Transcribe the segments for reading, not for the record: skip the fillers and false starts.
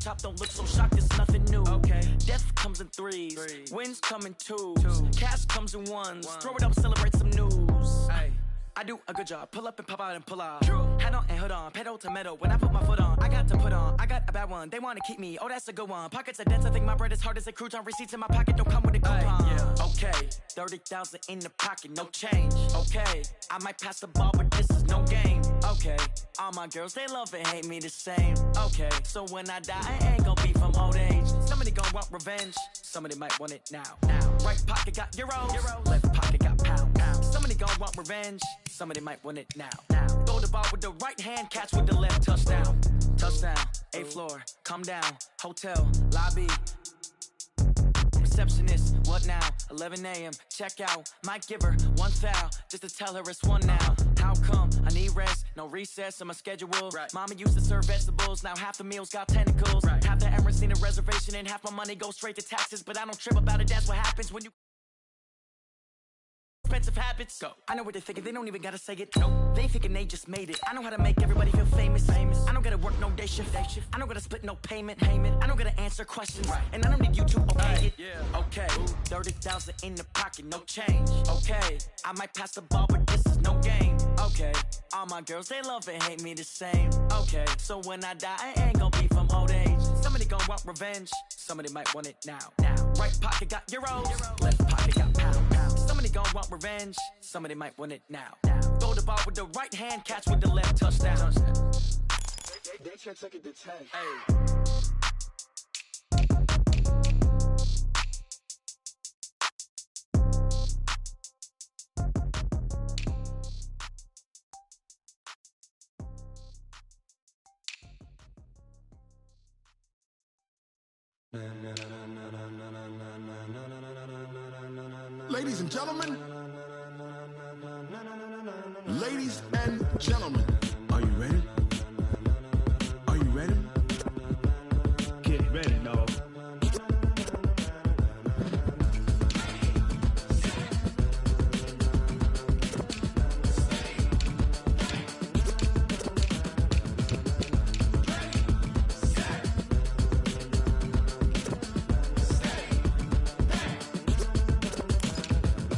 top, don't look so shocked, it's nothing new. Okay. Death comes in threes, wins come in twos, cash comes in ones. Throw it up, celebrate some news. Ay. I do a good job, pull up and pop out and pull out. Hat on and hood on, pedal to metal. When I put my foot on, I got to put on. I got a bad one, they want to keep me, oh that's a good one. Pockets are dense, I think my bread is hard as a crouton. Receipts in my pocket don't come with a coupon. Yeah. Okay, 30,000 in the pocket, no change. Okay, I might pass the ball, but this is no game. Okay, all my girls, they love and hate me the same. Okay, so when I die, I ain't gonna be from old age. Somebody gon' want revenge, somebody might want it now. Right pocket got euros, left pocket got pound. Somebody gon' want revenge, somebody might want it now. Throw the ball with the right hand, catch with the left, touchdown. Touchdown, 8th floor, come down, hotel, lobby. Receptionist, what now? 11 a.m., check out. Might give her one foul, just to tell her it's one now. How come? I need rest, no recess in my schedule. Right. Mama used to serve vegetables, now half the meals got tentacles. Right. Half the Emirates need a reservation and half my money goes straight to taxes. But I don't trip about it, that's what happens when you... Expensive habits. Go. I know what they're thinking, they don't even gotta say it. No, they thinking they just made it. I know how to make everybody feel famous. I don't gotta work no day shift. I don't gotta split no payment. I don't gotta answer questions. Right. And I don't need you to okay it. Yeah. Okay, 30,000 in the pocket, no change. Okay, I might pass the ball, but this is no game. Okay, all my girls, they love and hate me the same. Okay, so when I die, I ain't gonna be from old age. Somebody gon' want revenge, somebody might want it now. Right pocket got euros, left pocket got pound. Somebody gon' want revenge, somebody might want it now. Throw the ball with the right hand, catch with the left, touchdown. They can't take it to 10. Hey. Ladies and gentlemen, ladies and gentlemen, are you ready? Are you ready? Get ready, dog.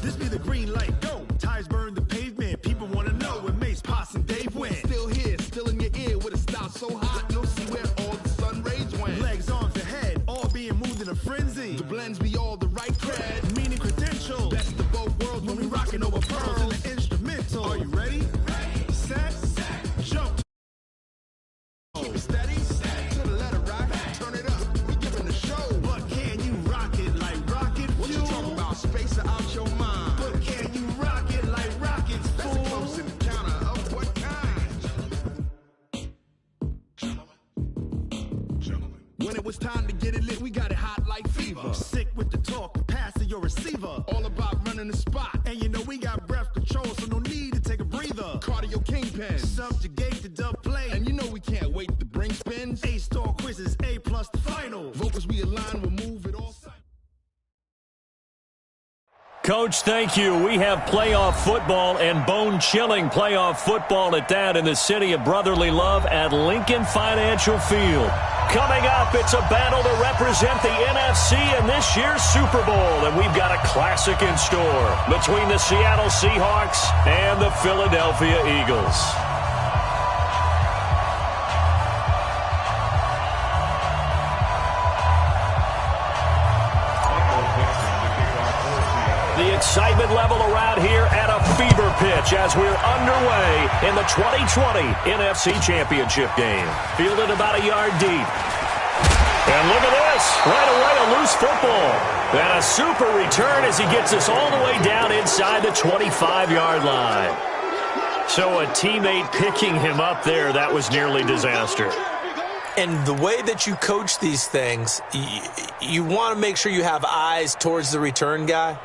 This be the green light, go. Tires burn the pavement, people wanna know where Mace, Poss, and Dave went. Still here, still in your ear with a style so hot, you'll see where all the sun rays went. Legs, arms, and head, all being moved in a frenzy. The blends be all the right cred, meaning credentials. Best of both worlds when we rockin' over pearls in the instrumental. Are you ready? Set, jump. Keep it steady, to the letter rock, turn it up, we giving the show. But can you rock it like rocket fuel? What you talking about, space or out your mind? But can you rock it like rockets, fool? That's a close encounter of what kind? Gentlemen. When it was time to get it lit, we got it hot like fever. Sick with the talk, passing your receiver. All about running the spot, and you know we got breath control, so no need to take a breather. Cardio kingpin, subjugate the dub play, and you know we can't wait to bring spins. A-star quizzes, A+ the final. Vocals we align, we'll move it all. Coach, thank you. We have playoff football and bone-chilling playoff football at that in the city of brotherly love at Lincoln Financial Field. Coming up, it's a battle to represent the NFC in this year's Super Bowl, and we've got a classic in store between the Seattle Seahawks and the Philadelphia Eagles. The excitement level around here at a fever pitch as we're underway in the 2020 NFC Championship game. Fielded about a yard deep. And look at this. Right away, a loose football. And a super return as he gets us all the way down inside the 25-yard line. So a teammate picking him up there, that was nearly disaster. And the way that you coach these things, you want to make sure you have eyes towards the return guy,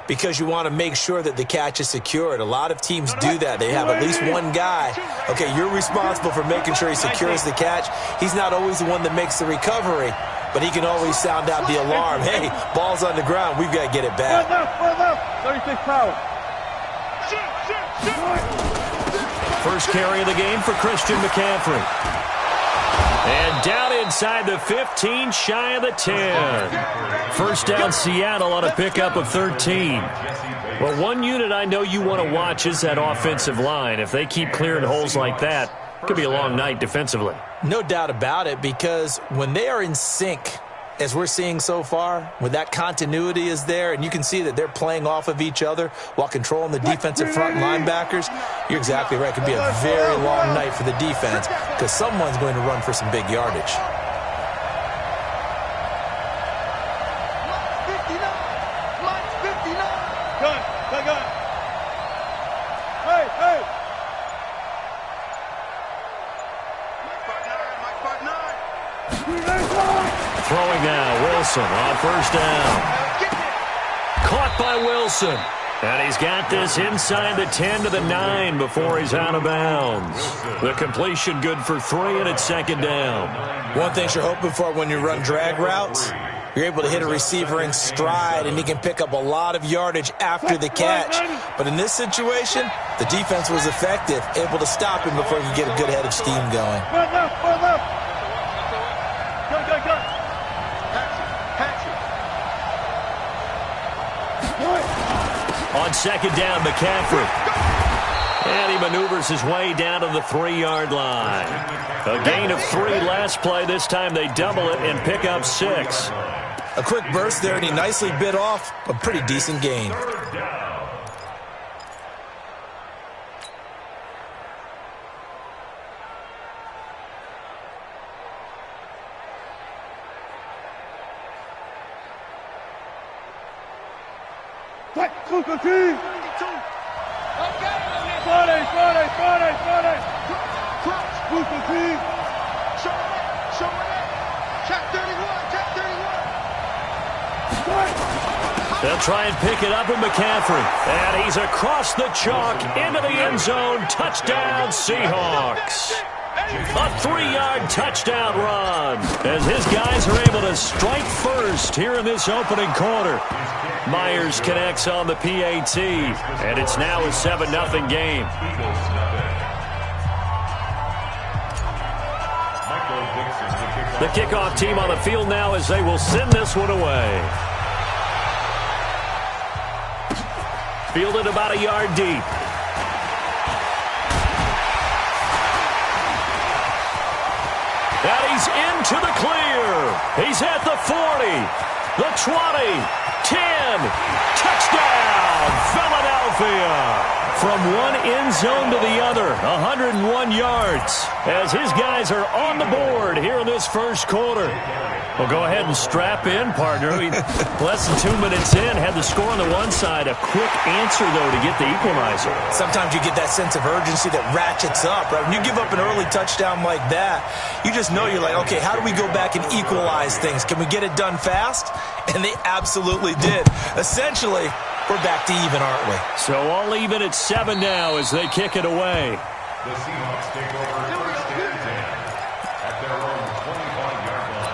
because you want to make sure that the catch is secured. A lot of teams do that. They have at least one guy. Okay, you're responsible for making sure he secures the catch. He's not always the one that makes the recovery, but he can always sound out the alarm. Hey, ball's on the ground. We've got to get it back. 36 power. First carry of the game for Christian McCaffrey. And down inside the 15, shy of the 10. First down, Seattle on a pickup of 13. Well, one unit I know you want to watch is that offensive line. If they keep clearing holes like that, it could be a long night defensively. No doubt about it, because when they are in sync, as we're seeing so far, when that continuity is there, and you can see that they're playing off of each other while controlling the defensive front linebackers, you're exactly right. It could be a very long night for the defense because someone's going to run for some big yardage. Throwing now, Wilson on first down. Caught by Wilson. And he's got this inside the 10 to the 9 before he's out of bounds. The completion good for 3, and it's second down. One thing you're hoping for when you run drag routes, you're able to hit a receiver in stride, and he can pick up a lot of yardage after the catch. But in this situation, the defense was effective, able to stop him before he could get a good head of steam going. On second down, McCaffrey. And he maneuvers his way down to the 3-yard line. A gain of 3 last play. This time they double it and pick up 6. A quick burst there, and he nicely bit off a pretty decent gain. They'll try and pick it up with McCaffrey. And he's across the chalk into the end zone. Touchdown, Seahawks. A 3-yard touchdown run as his guys are able to strike first here in this opening quarter. Myers connects on the PAT, and it's now a 7-0 game. The kickoff team on the field now as they will send this one away. Fielded about a yard deep. And he's into the clear. He's at the 40, the 20, 10. Touchdown, Philadelphia. From one end zone to the other, 101 yards. As his guys are on the board here in this first quarter. Well, go ahead and strap in, partner. Less than 2 minutes in, had the score on the one side. A quick answer, though, to get the equalizer. Sometimes you get that sense of urgency that ratchets up, right? When you give up an early touchdown like that, you just know you're like, okay, how do we go back and equalize things? Can we get it done fast? And they absolutely did. Essentially, we're back to even, aren't we? So all even at 7 now as they kick it away. The Seahawks take over first and 10 at their own 25-yard line.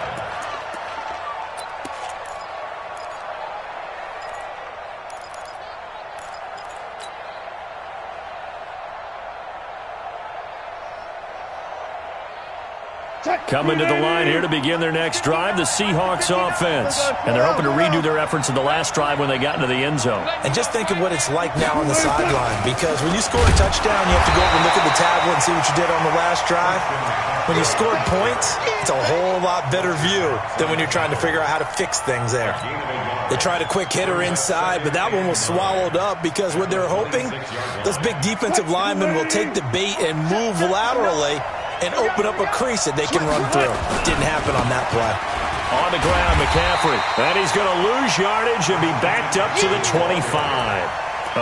Coming to the line here to begin their next drive, the Seahawks offense. And they're hoping to redo their efforts in the last drive when they got into the end zone. And just think of what it's like now on the sideline, because when you score a touchdown, you have to go over and look at the tablet and see what you did on the last drive. When you scored points, it's a whole lot better view than when you're trying to figure out how to fix things there. They tried a quick hitter inside, but that one was swallowed up because what they're hoping, those big defensive linemen will take the bait and move laterally and open up a crease that they can run through. Didn't happen on that play. On the ground, McCaffrey. And he's going to lose yardage and be backed up to the 25.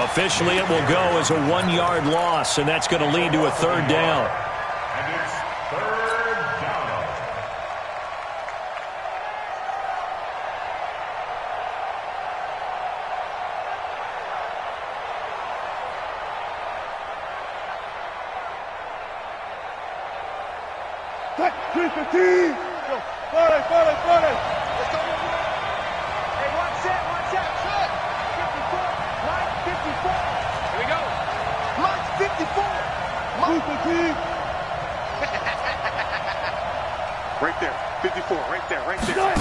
Officially, it will go as a 1-yard loss, and that's going to lead to a third down. And it's third down. there, right there.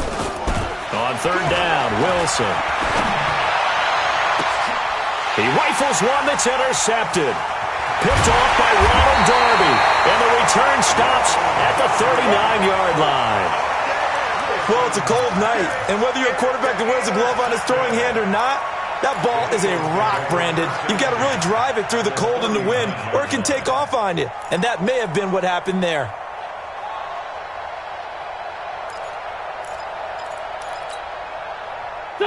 On third down, Wilson. He rifles one that's intercepted. Picked off by Ronald Darby. And the return stops at the 39-yard line. Well, it's a cold night, and whether you're a quarterback that wears a glove on his throwing hand or not, that ball is a rock, Brandon. You've got to really drive it through the cold and the wind, or it can take off on you. And that may have been what happened there.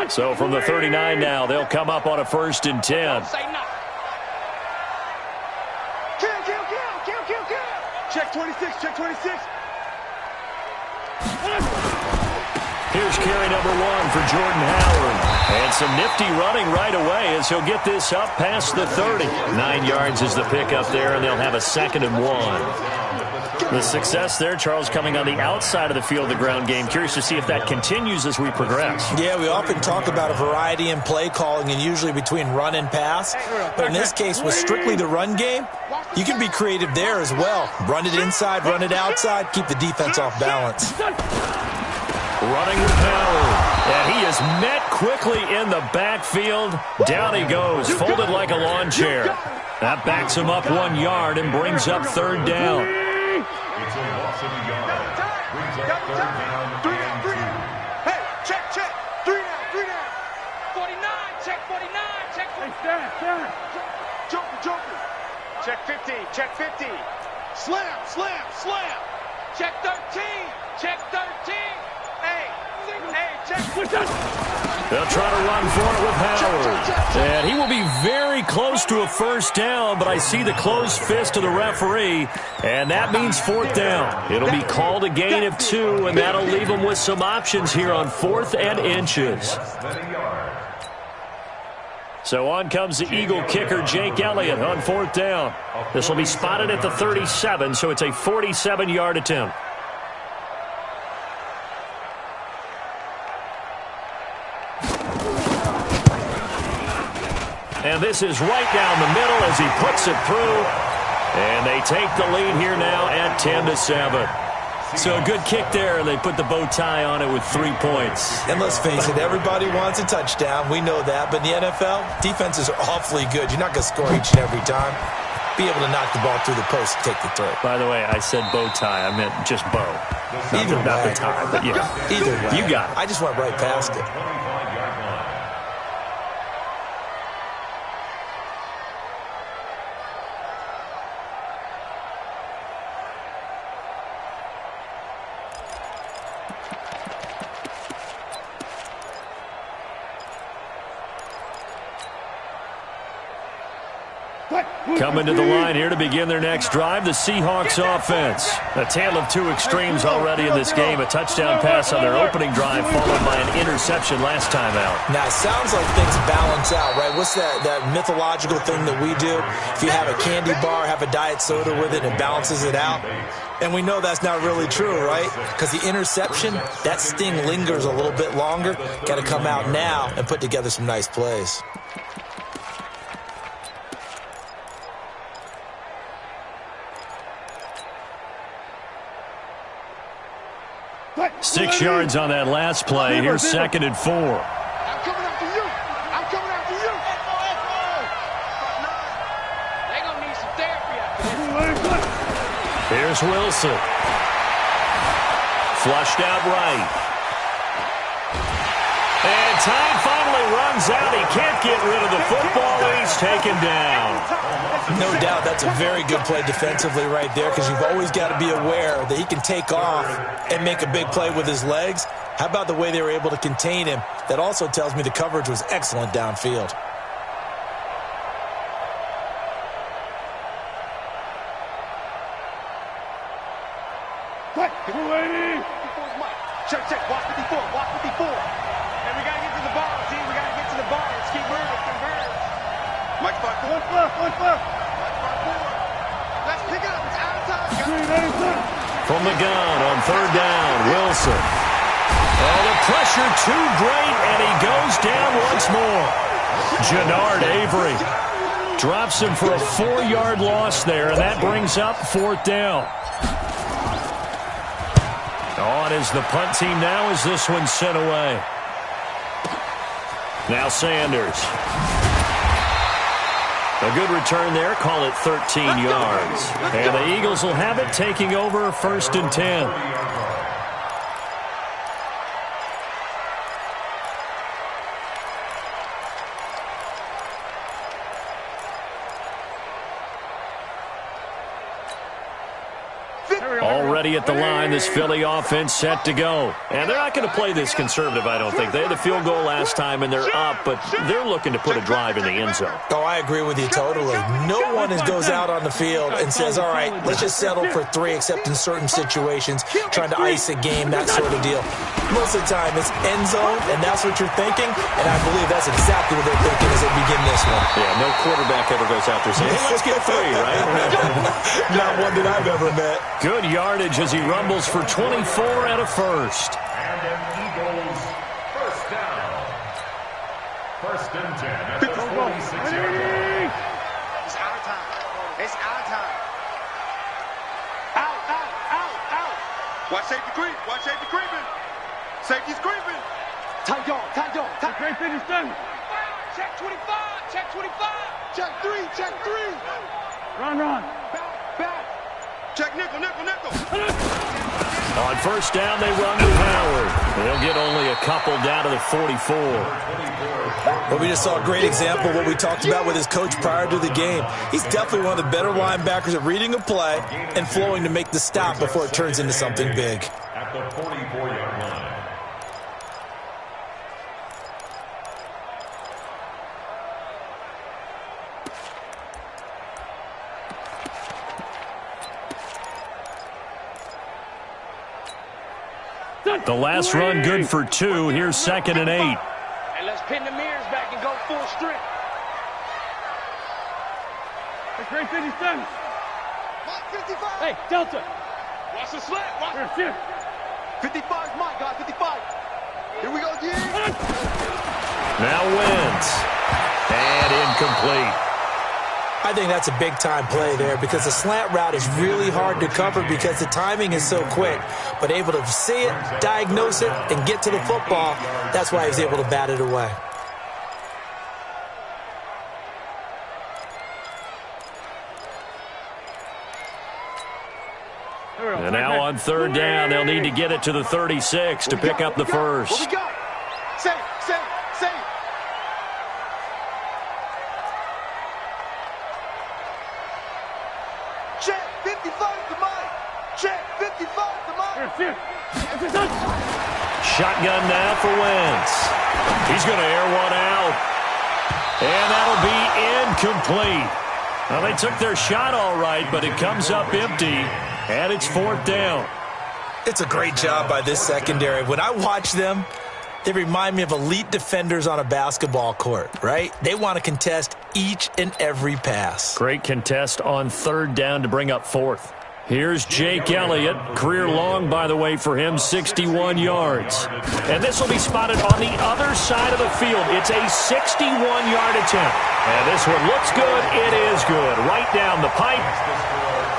So from the 39 now, they'll come up on a 1st and 10. Check 26, check 26. Here's carry number 1 for Jordan Howard. And some nifty running right away as he'll get this up past the 30. 9 yards is the pickup there, and they'll have a 2nd and 1. The success there, Charles, coming on the outside of the field of the ground game. Curious to see if that continues as we progress. Yeah, we often talk about a variety in play calling and usually between run and pass. But in this case, with strictly the run game, you can be creative there as well. Run it inside, run it outside, keep the defense off balance. Running with Howard. And he is met quickly in the backfield. Down he goes, folded like a lawn chair. That backs him up 1 yard and brings up 3rd down. It's a loss of a yard. Brings up 3rd down. 3 down. Hey, check. 3 down. 49, check 49, check 49. Hey, Joker. Check 50, check 50. Slam. Check 13, check 13. Hey, check. They'll try to run for it with Howard. And he will be very close to a 1st down, but I see the closed fist of the referee, and that means 4th down. It'll be called a gain of 2, and that'll leave them with some options here on 4th and inches. So on comes the Eagle kicker, Jake Elliott, on 4th down. This will be spotted at the 37, so it's a 47-yard attempt. And this is right down the middle as he puts it through. And they take the lead here now at 10-7. So a good kick there, and they put the bow tie on it with 3 points. And let's face it, everybody wants a touchdown. We know that. But in the NFL, defenses are awfully good. You're not going to score each and every time. Be able to knock the ball through the post and take the throw. By the way, I said bow tie. I meant just bow. Either way. Not the tie, but yeah. Either way. You got it. I just went right past it. Coming to the line here to begin their next drive, the Seahawks offense. A tale of 2 extremes already in this game. A touchdown pass on their opening drive, followed by an interception last time out. Now, it sounds like things balance out, right? What's that mythological thing that we do? If you have a candy bar, have a diet soda with it, it balances it out. And we know that's not really true, right? Because the interception, that sting lingers a little bit longer. Got to come out now and put together some nice plays. 6 yards on that last play. Here's 2nd and 4. I'm coming after you. They're going to need some therapy after this. Here's Wilson. Flushed out right. And time finally runs out. He can't get rid of the football. He's taken down. No doubt that's a very good play defensively right there, because you've always got to be aware that he can take off and make a big play with his legs. How about the way they were able to contain him? That also tells me the coverage was excellent downfield. Check. Watch 54. And we got to get to the ball, team. We got to get to the ball. Let's keep moving. Mike 5-4. Let's pick it up. It's out of time. From the gun on 3rd down, Wilson. Oh, the pressure too great, and he goes down once more. Jannard Avery drops him for a 4-yard loss there, and that brings up 4th down. On is the punt team now as this one's sent away. Now Sanders. A good return there. Call it 13 yards. And the Eagles will have it, taking over 1st and 10. Already at the line, this Philly offense set to go. And they're not going to play this conservative, I don't think. They had the field goal last time, and they're up, but they're looking to put a drive in the end zone. Oh, I agree with you totally. No one goes out on the field and says, all right, let's just settle for 3, except in certain situations, trying to ice a game, that sort of deal. Most of the time, it's end zone, and that's what you're thinking, and I believe that's exactly what they're thinking as they begin this one. Yeah, no quarterback ever goes out there saying, hey, let's get 3, right? Not one that I've ever met. Good yardage as he rumbles for 24 and a first. And an Eagles first down. 1st and 10 at the 46-yard line. It's our time. It's our time. Out, out, out, out. Watch safety creep. Watch safety creeping. Safety's creeping. Tight dog, tight dog. Tight great finish done. Check 25. Check 25. Check 3. Check 3. Run. Back. Check nickel. On 1st down, they run to Howard. They'll get only a couple down to the 44. Well, we just saw a great example of what we talked about with his coach prior to the game. He's definitely one of the better linebackers at reading a play and flowing to make the stop before it turns into something big. At the 44-yard line. The last run good for 2. Here's 2nd and 8. And let's pin the mirrors back and go full strength. That's great finish done. 55. Hey, Delta. Watch the slant. Watch it. 55 is mine, guys. 55. Here we go, G. Now wins. And incomplete. I think that's a big-time play there because the slant route is really hard to cover because the timing is so quick. But able to see it, diagnose it, and get to the football, that's why he's able to bat it away. And now on 3rd down, they'll need to get it to the 36 to pick up the first. What we got? Save. Check 55 to mine. Check 55 to mine. Shotgun now for Wentz. He's going to air one out. And that'll be incomplete. Well, they took their shot all right, but it comes up empty. And it's 4th down. It's a great job by this secondary. When I watch them, they remind me of elite defenders on a basketball court, right? They want to contest each and every pass. Great contest on 3rd down to bring up 4th. Here's Jake Elliott. Career long, by the way, for him, 61 yards. And this will be spotted on the other side of the field. It's a 61-yard attempt. And this one looks good. It is good. Right down the pipe.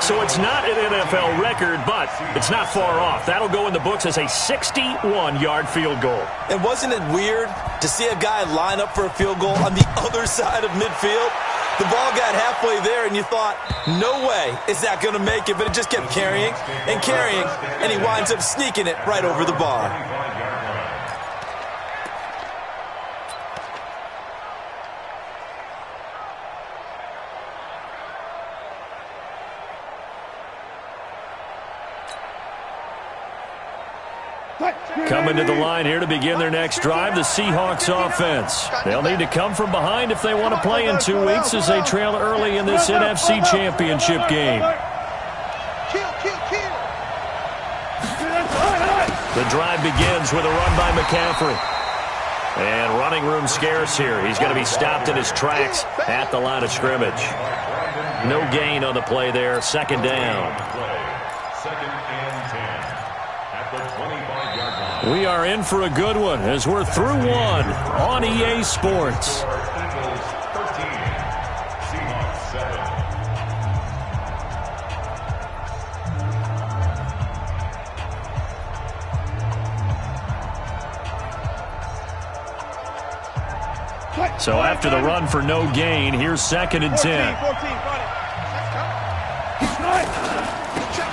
So it's not an NFL record, but it's not far off. That'll go in the books as a 61-yard field goal. And wasn't it weird to see a guy line up for a field goal on the other side of midfield? The ball got halfway there, and you thought, no way is that going to make it, but it just kept carrying, and he winds up sneaking it right over the bar. Coming to the line here to begin their next drive, the Seahawks offense. They'll need to come from behind if they want to play in 2 weeks as they trail early in this NFC Championship game. The drive begins with a run by McCaffrey. And running room scarce here. He's going to be stopped in his tracks at the line of scrimmage. No gain on the play there. 2nd down. 2nd and 10 at the 25-yard line. We are in for a good one as we're through one on EA Sports. Eagles 13, Seahawks 7. So after the run for no gain, here's 2nd and 10.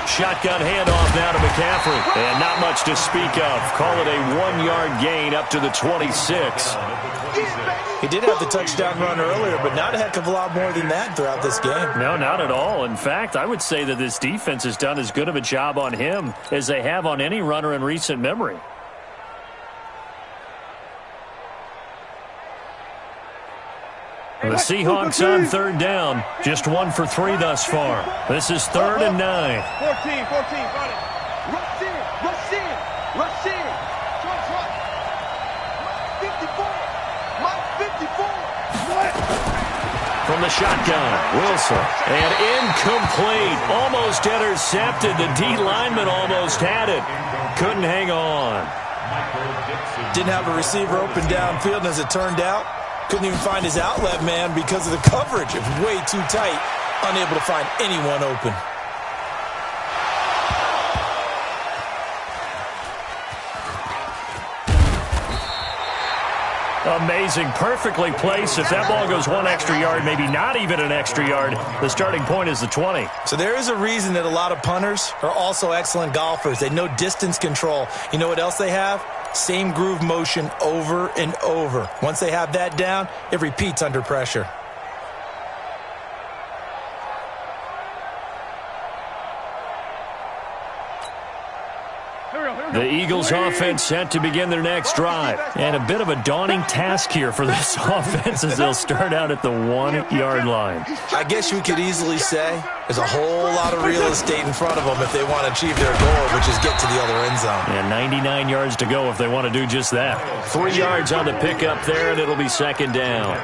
Shotgun handoff now to McCaffrey. And not much to speak of. Call it a 1-yard gain up to the 26. He did have the touchdown run earlier, but not a heck of a lot more than that throughout this game. No, not at all. In fact, I would say that this defense has done as good of a job on him as they have on any runner in recent memory. The Seahawks on 3rd down. Just 1 for 3 thus far. This is 3rd and 9. 14, got it. Rush in. Trust. My 54. From the shotgun, Wilson. And incomplete. Almost intercepted. The D lineman almost had it. Couldn't hang on. Didn't have a receiver open downfield, and as it turned out, couldn't even find his outlet man because of the coverage. It was way too tight, unable to find anyone open. Amazing. Perfectly placed. If that ball goes 1 extra yard, maybe not even an extra yard, the starting point is the 20. So there is a reason that a lot of punters are also excellent golfers. They know distance control. You know what else they have? Same groove motion over and over. Once they have that down, it repeats under pressure. The Eagles offense set to begin their next drive. And a bit of a daunting task here for this offense as they'll start out at the 1-yard line. I guess you could easily say there's a whole lot of real estate in front of them if they want to achieve their goal, which is get to the other end zone. And 99 yards to go if they want to do just that. 3 yards on the pickup there, and it'll be 2nd down.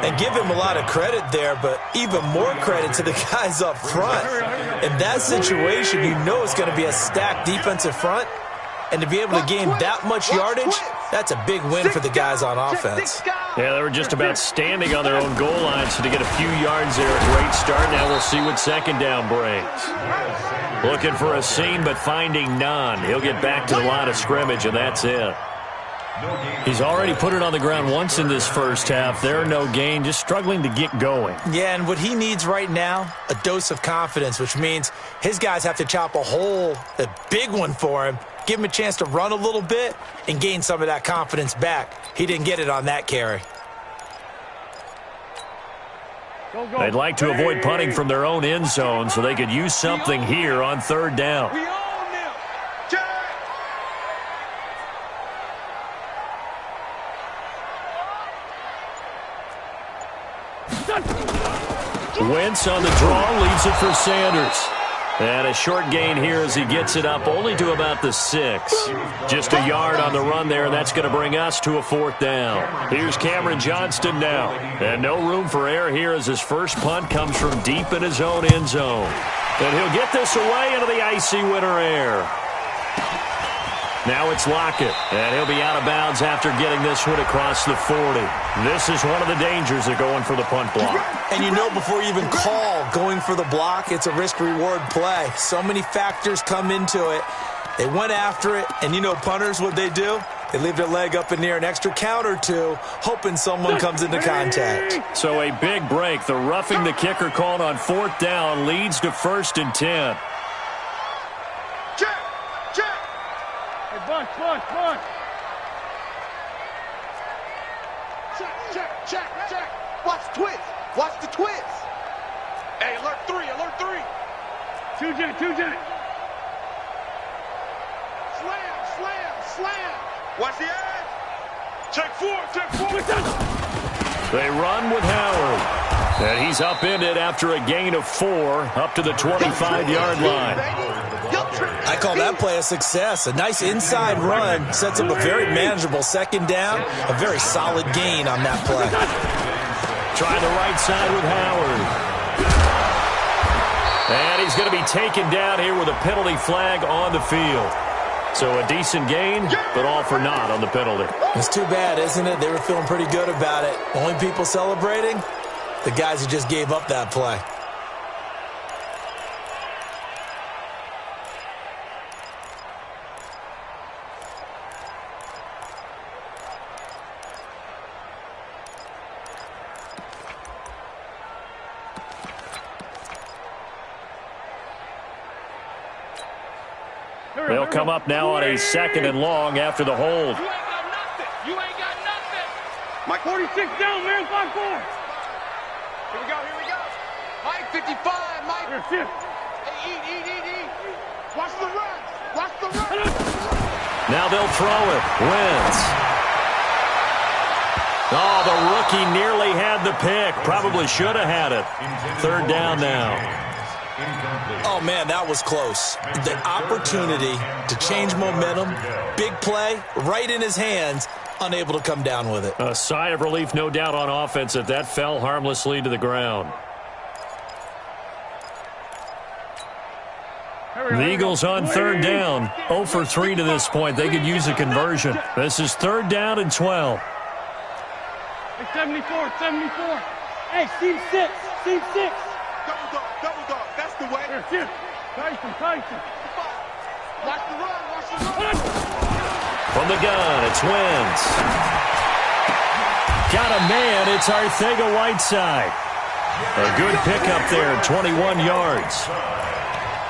And give him a lot of credit there, but even more credit to the guys up front. In that situation, you know it's going to be a stacked defensive front. And to be able to gain that much yardage, that's a big win for the guys on offense. Yeah, they were just about standing on their own goal line, so to get a few yards there, a great start. Now we'll see what 2nd down brings. Looking for a seam, but finding none. He'll get back to the line of scrimmage, and that's it. He's already put it on the ground once in this first half. There, no gain, just struggling to get going. Yeah, and what he needs right now, a dose of confidence, which means his guys have to chop a big one for him, give him a chance to run a little bit and gain some of that confidence back. He didn't get it on that carry. They'd like to avoid punting from their own end zone so they could use something here on 3rd down. Wentz on the draw, leaves it for Sanders. And a short gain here as he gets it up only to about the 6. Just a yard on the run there. That's going to bring us to a 4th down. Here's Cameron Johnston now. And no room for error here as his first punt comes from deep in his own end zone. And he'll get this away into the icy winter air. Now it's Lockett, and he'll be out of bounds after getting this one across the 40. This is one of the dangers of going for the punt block. And you know before you even call going for the block, it's a risk-reward play. So many factors come into it. They went after it, and you know punters, what they do? They leave their leg up in the air an extra count or two, hoping someone comes into contact. So a big break. The roughing the kicker called on 4th down leads to 1st and 10. Bunch. Check. Watch the twist. Hey, alert 3. 2-jet. Slam. Watch the edge. Check 4. They run with Howard. And he's upended after a gain of 4 up to the 25-yard line. I call that play a success. A nice inside run sets up a very manageable 2nd down. A very solid gain on that play. Try the right side with Howard. And he's going to be taken down here with a penalty flag on the field. So a decent gain, but all for naught on the penalty. It's too bad, isn't it? They were feeling pretty good about it. Only people celebrating, the guys who just gave up that play. They'll come up now on a 2nd and long after the hold. You ain't got nothing. You ain't got nothing. Mike, 46 down, man. 5-4. Here we go. Here we go. Mike, 55. Mike. Here, shift. Hey, eat. Watch the run. Watch the run. Now they'll throw it. Wentz. Oh, the rookie nearly had the pick. Probably should have had it. 3rd down now. Oh, man, that was close. The opportunity to change momentum, big play, right in his hands, unable to come down with it. A sigh of relief, no doubt, on offense if that fell harmlessly to the ground. The Eagles on 3rd down. 0 for 3 to this point. They could use a conversion. This is 3rd down and 12. Hey, 74. Hey, seam 6. Double dog. That's the way. Here, shift. Tyson. Watch the run. From the gun, it's Wentz. Got a man. It's Arcega-Whiteside. A good pickup there, 21 yards.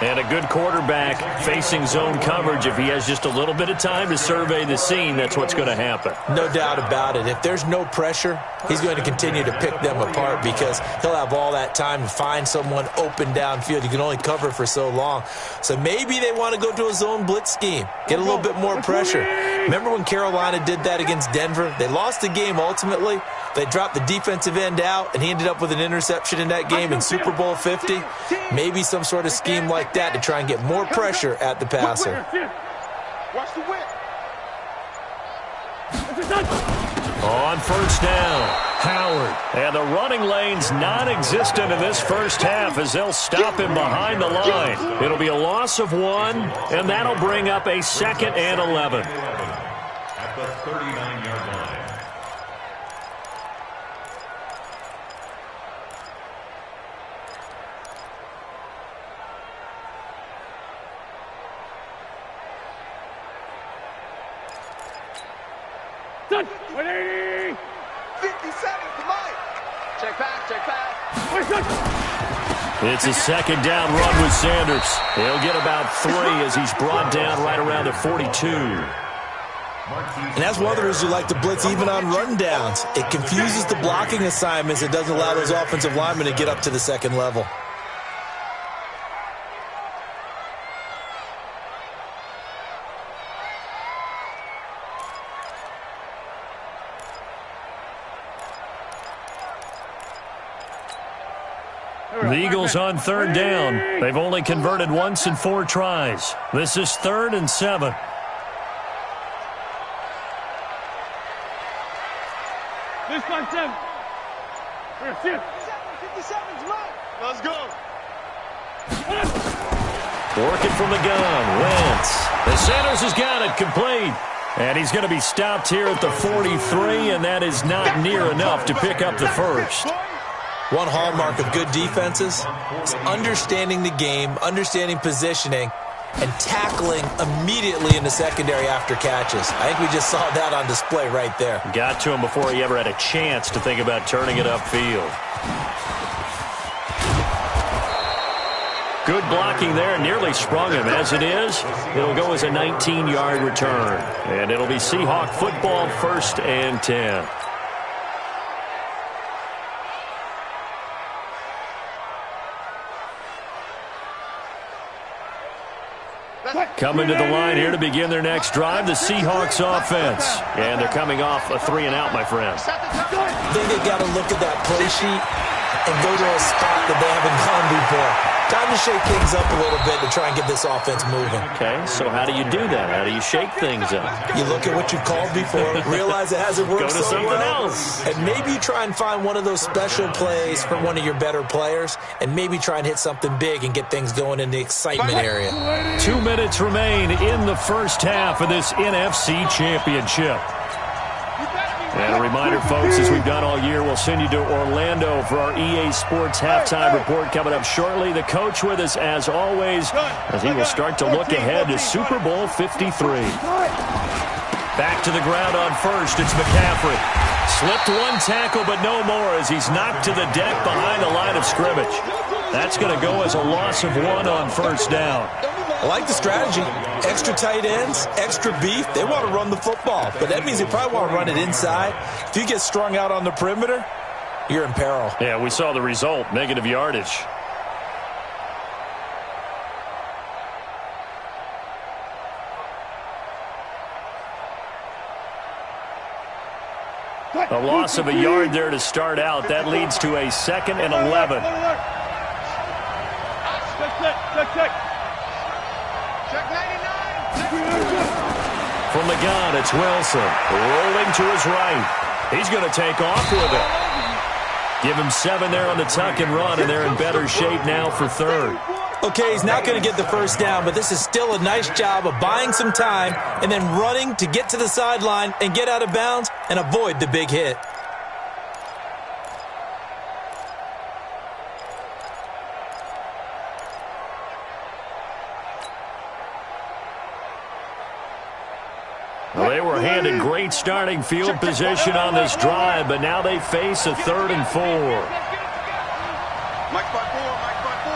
And a good quarterback facing zone coverage. If he has just a little bit of time to survey the scene, that's what's going to happen. No doubt about it. If there's no pressure, he's going to continue to pick them apart because he'll have all that time to find someone open downfield. You can only cover for so long. So maybe they want to go to a zone blitz scheme, get a little bit more pressure. Remember when Carolina did that against Denver? They lost the game ultimately. They dropped the defensive end out, and he ended up with an interception in that game in Super Bowl 50. Maybe some sort of scheme like that to try and get more pressure at the passer. Watch the whip. On 1st down, Howard. And the running lane's non-existent in this first half as they'll stop him behind the line. It'll be a loss of 1, and that'll bring up a 2nd and 11. At the 39-yard line. Done. 180. 50 seconds to Mike. Check back. It's a 2nd down run with Sanders. He'll get about 3 as he's brought down right around the 42. And that's one of the reasons you like to blitz even on rundowns. It confuses the blocking assignments. It doesn't allow those offensive linemen to get up to the 2nd level. The Eagles on 3rd down. They've only converted once in 4 tries. This is 3rd and 7. This one, 7. Here, shift. 57's Mike. Let's go. Working from the gun, Wentz. And Sanders has got it complete. And he's going to be stopped here at the 43, and that is not near enough to pick up the first. One hallmark of good defenses is understanding the game, understanding positioning, and tackling immediately in the secondary after catches. I think we just saw that on display right there. Got to him before he ever had a chance to think about turning it upfield. Good blocking there, nearly sprung him. As it is, it'll go as a 19-yard return. And it'll be Seahawk football, 1st and 10. Coming to the line here to begin their next drive, the Seahawks offense. And they're coming off a 3-and-out, my friend. I think they've got to look at that play sheet and go to a spot that they haven't gone before. Time to shake things up a little bit to try and get this offense moving. Okay, so how do you do that? How do you shake things up? You look at what you've called before, realize it hasn't worked Go to so something well, else. and maybe you try and find one of those special plays from one of your better players, and maybe try and hit something big and get things going in the excitement area. 2 minutes remain in the first half of this NFC Championship. And a reminder, folks, as we've done all year, we'll send you to Orlando for our EA Sports Halftime Report coming up shortly. The coach with us, as always, as he will start to look ahead to Super Bowl 53. Back to the ground on first, it's McCaffrey. Slipped one tackle, but no more as he's knocked to the deck behind the line of scrimmage. That's going to go as a loss of 1 on first down. I like the strategy. Extra tight ends, extra beef. They want to run the football, but that means they probably want to run it inside. If you get strung out on the perimeter, you're in peril. Yeah, we saw the result, negative yardage. A loss of a yard there to start out. That leads to a 2nd and 11. From the gun, it's Wilson. Rolling to his right. He's going to take off with it. Give him 7 there on the tuck and run, and they're in better shape now for 3rd. Okay, he's not going to get the first down, but this is still a nice job of buying some time and then running to get to the sideline and get out of bounds and avoid the big hit. Well, they were handed great starting field position on this drive, but now they face a 3rd and 4. Mike by 4, Mike by 4.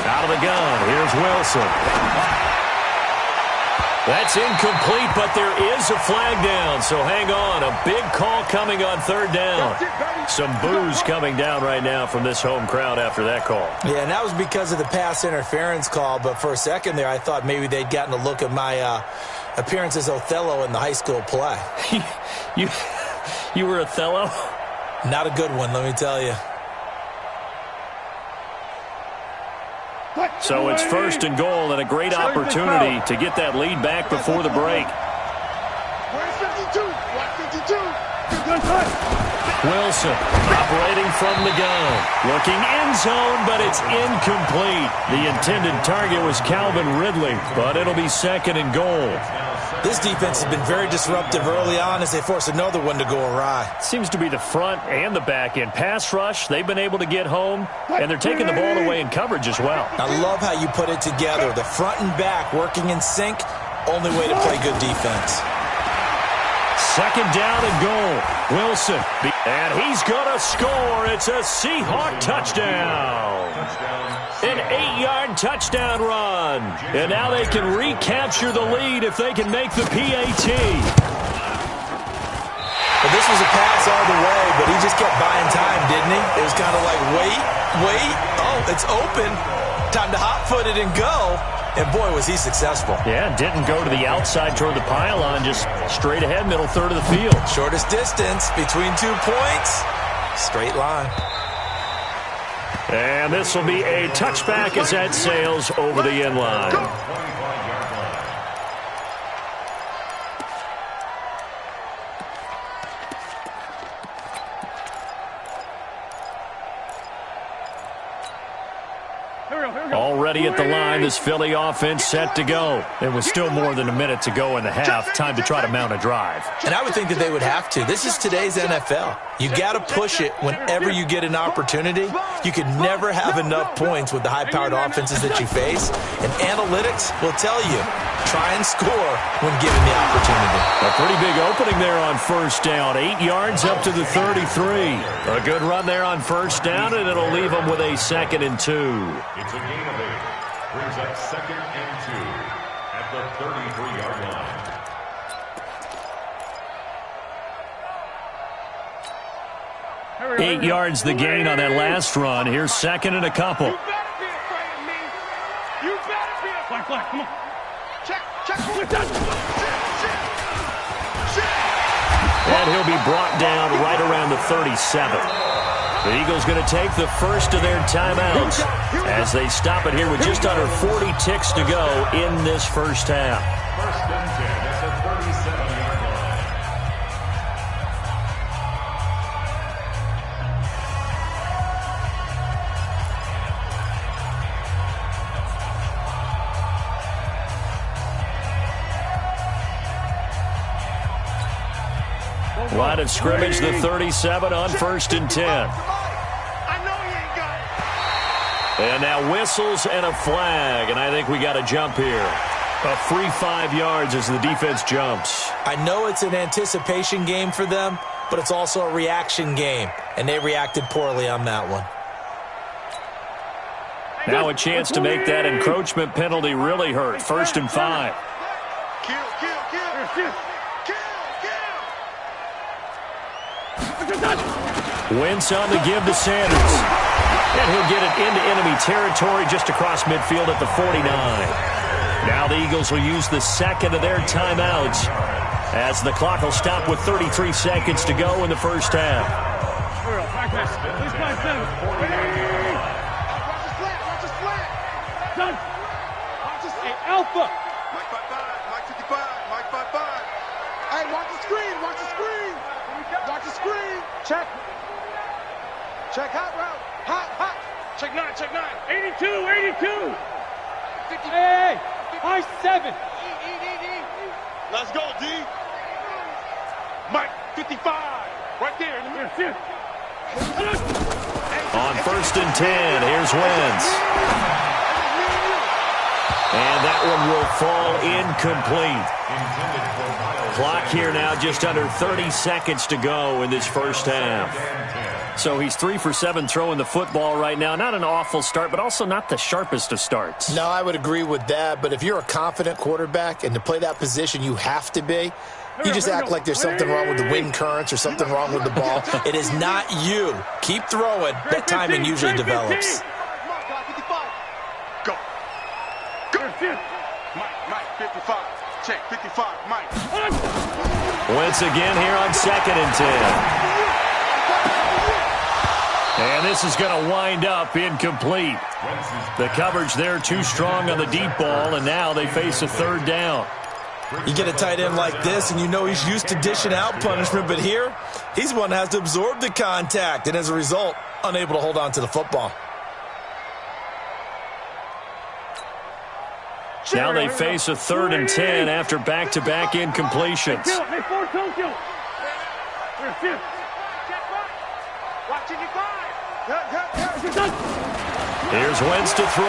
Out of the gun, here's Wilson. That's incomplete, but there is a flag down, so hang on. A big call coming on 3rd down. Some boos coming down right now from this home crowd after that call. Yeah, and that was because of the pass interference call, but for a second there I thought maybe they'd gotten a look at my appearance as Othello in the high school play. You were Othello? Not a good one, let me tell you. So it's 1st and goal and a great opportunity to get that lead back before the break. Where's 52? What 52? Wilson operating from the gun. Looking end zone, but it's incomplete. The intended target was Calvin Ridley, but it'll be 2nd and goal. This defense has been very disruptive early on as they force another one to go awry. Seems to be the front and the back end. Pass rush, they've been able to get home, and they're taking the ball away in coverage as well. I love how you put it together. The front and back working in sync, only way to play good defense. 2nd down and goal. Wilson, and he's going to score. It's a Seahawk touchdown. An 8-yard touchdown run. And now they can recapture the lead if they can make the PAT. Well, this was a pass all the way, but he just kept buying time, didn't he? It was kind of like, wait. Oh, it's open. Time to hot-foot it and go. And, boy, was he successful. Yeah, didn't go to the outside toward the pylon, just straight ahead, middle third of the field. Shortest distance between 2 points. Straight line. And this will be a touchback as that sails over the end line. Already at the line, this Philly offense set to go. It was still more than a minute to go in the half. Time to try to mount a drive. And I would think that they would have to. This is today's NFL. You got to push it whenever you get an opportunity. You can never have enough points with the high-powered offenses that you face. And analytics will tell you, try and score when given the opportunity. A pretty big opening there on 1st down. 8 yards up to the 33. A good run there on 1st down, and it'll leave them with a 2nd and 2. It's a gain of 8. Brings up 2nd and 2 at the 33-yard line. Eight yards the gain on that last run. Here's 2nd and a couple. You better be afraid of me. You better be afraid. Flag, come on. Check. And he'll be brought down right around the 37. The Eagles going to take the first of their timeouts as they stop it here with just under 40 ticks to go in this first half. 1st and 10 at the 37-yard line. Line of scrimmage, the 37 on 1st and 10. I know you ain't got it. And now whistles and a flag, and I think we got a jump here. A free 5 yards as the defense jumps. I know it's an anticipation game for them, but it's also a reaction game, and they reacted poorly on that one. Now a chance to make that encroachment penalty really hurt. 1st and 5. Kill. Wentz on the give to Sanders. And he'll get it into enemy territory just across midfield at the 49. Now the Eagles will use the second of their timeouts as the clock will stop with 33 seconds to go in the first half. Watch his flat. Hey, Alpha. Mike 55, Mike 55, Mike 55. Hey, watch the screen. Watch the screen. Check hot route. Hot. Check 9. 82. 50. Hey, high 7. Let's go, D. Mike 55. Right there. On 1st and 10, here's Wentz. And that one will fall incomplete. Clock here now just under 30 seconds to go in this first half. So he's 3 for 7 throwing the football right now. Not an awful start, but also not the sharpest of starts. No, I would agree with that. But if you're a confident quarterback and to play that position, you have to be. You just act like there's something wrong with the wind currents or something wrong with the ball. It is not you. Keep throwing. That timing usually develops. Go. Mike 55. Check 55. Mike. Wentz again here on 2nd and 10. And this is going to wind up incomplete. The coverage there too strong on the deep ball, and now they face a 3rd down. You get a tight end like this, and you know he's used to dishing out punishment, but here, he's the one that has to absorb the contact, and as a result, unable to hold on to the football. Now they face a 3rd and 10 after back-to-back incompletions. Here's Wentz to throw.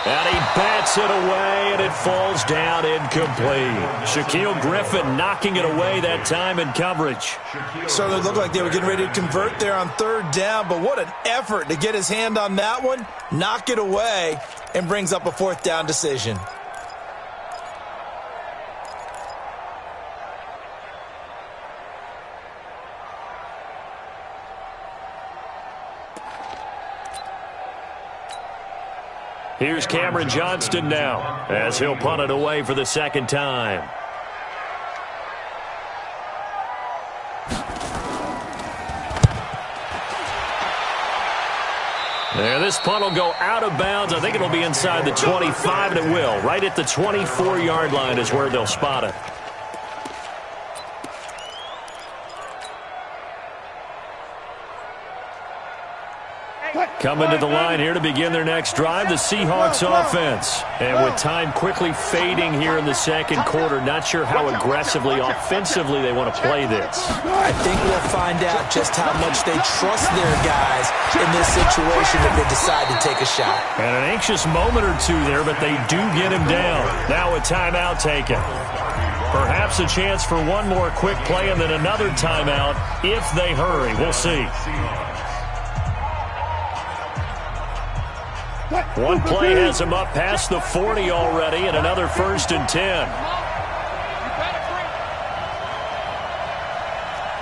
And he bats it away, and it falls down incomplete. Shaquille Griffin knocking it away that time in coverage. Certainly looked like they were getting ready to convert there on 3rd down, but what an effort to get his hand on that one, knock it away, and brings up a 4th down decision. Here's Cameron Johnston now as he'll punt it away for the 2nd time. There, this punt will go out of bounds. I think it'll be inside the 25, and it will. Right at the 24-yard line is where they'll spot it. Coming to the line here to begin their next drive, the Seahawks offense. And with time quickly fading here in the 2nd quarter, not sure how aggressively, offensively they want to play this. I think we'll find out just how much they trust their guys in this situation if they decide to take a shot. And an anxious moment or two there, but they do get him down. Now a timeout taken. Perhaps a chance for one more quick play and then another timeout if they hurry. We'll see. One play has him up past the 40 already, and another 1st and 10.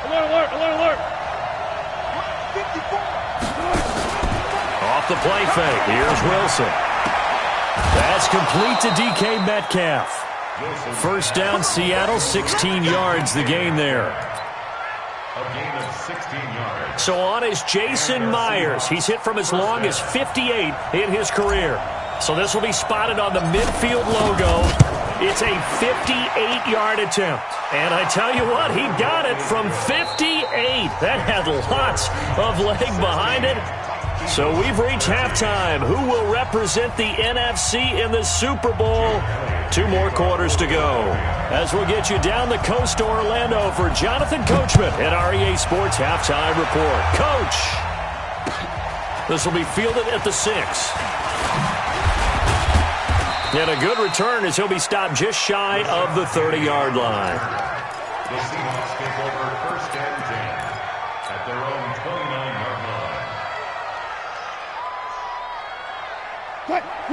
Alert. Off the play fake. Here's Wilson. That's complete to DK Metcalf. 1st down, Seattle, 16 yards the gain there. A gain of 16 yards. So on is Jason Myers. He's hit from as long as 58 in his career. So this will be spotted on the midfield logo. It's a 58-yard attempt. And I tell you what, he got it from 58. That had lots of leg behind it. So we've reached halftime. Who will represent the NFC in the Super Bowl? 2 more quarters to go. As we'll get you down the coast to Orlando for Jonathan Coachman at REA Sports Halftime Report. Coach, this will be fielded at the 6. And a good return as he'll be stopped just shy of the 30-yard line. The Seahawks take over 1st and 10 at their own 29-yard line.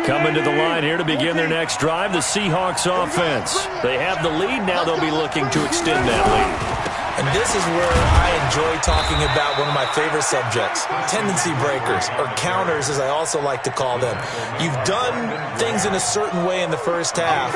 Coming to the line here to begin their next drive, the Seahawks offense. They have the lead. Now they'll be looking to extend that lead. And this is where I enjoy talking about one of my favorite subjects, tendency breakers, or counters as I also like to call them. You've done things in a certain way in the first half,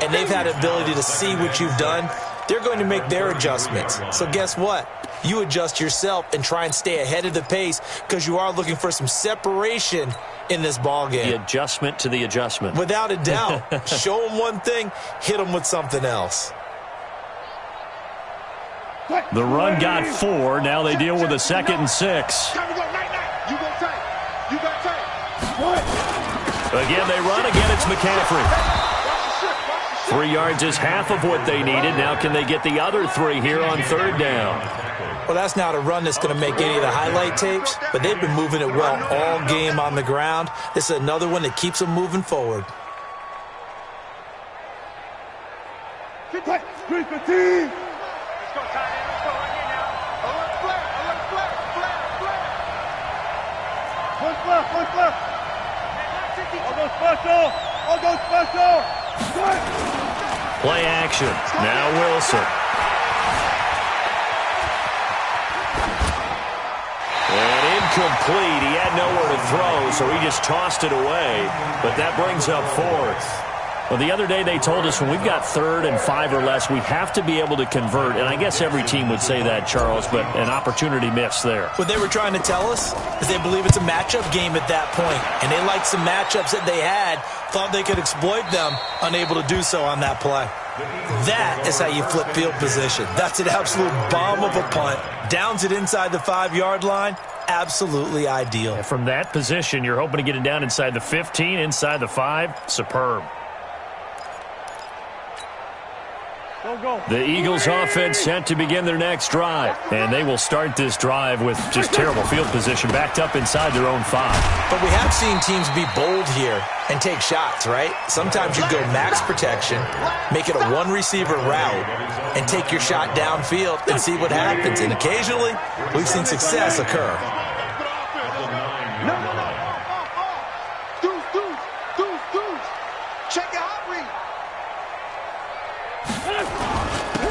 and they've had the ability to see what you've done. They're going to make their adjustments. So guess what? You adjust yourself and try and stay ahead of the pace because you are looking for some separation in this ball game. The adjustment to the adjustment. Without a doubt. Show them one thing, hit them with something else. The run got 4. Now they deal with a 2nd and 6. Again, they run. Again, it's McCaffrey. 3 yards is half of what they needed. Now can they get the other 3 here on 3rd down? Well, that's not a run that's going to make any of the highlight tapes, but they've been moving it well all game on the ground. This is another one that keeps them moving forward. Play action. Now Wilson. And incomplete. He had nowhere to throw, so he just tossed it away. But that brings up 4th. Well, the other day they told us when we've got 3rd and 5 or less, we have to be able to convert. And I guess every team would say that, Charles, but an opportunity missed there. What they were trying to tell us is they believe it's a matchup game at that point. And they liked some matchups that they had, thought they could exploit them, unable to do so on that play. That is how you flip field position. That's an absolute bomb of a punt. Downs it inside the 5-yard line. Absolutely ideal. And from that position, you're hoping to get it down inside the 15, inside the 5. Superb. The Eagles offense set to begin their next drive. And they will start this drive with just terrible field position backed up inside their own 5. But we have seen teams be bold here and take shots, right? Sometimes you go max protection, make it a one-receiver route, and take your shot downfield and see what happens. And occasionally, we've seen success occur.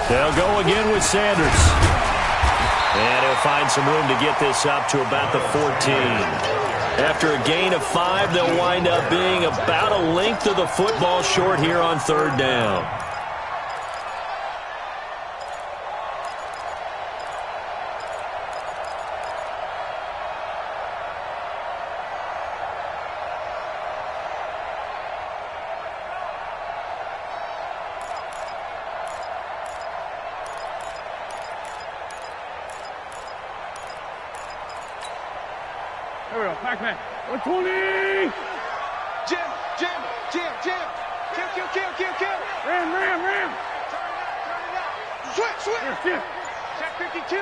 They'll go again with Sanders. And he'll find some room to get this up to about the 14. After a gain of 5, they'll wind up being about a length of the football short here on 3rd down. Here we go, Pac-Man. 120! Jim! Kill! Ram! Switch! Here. Check 52.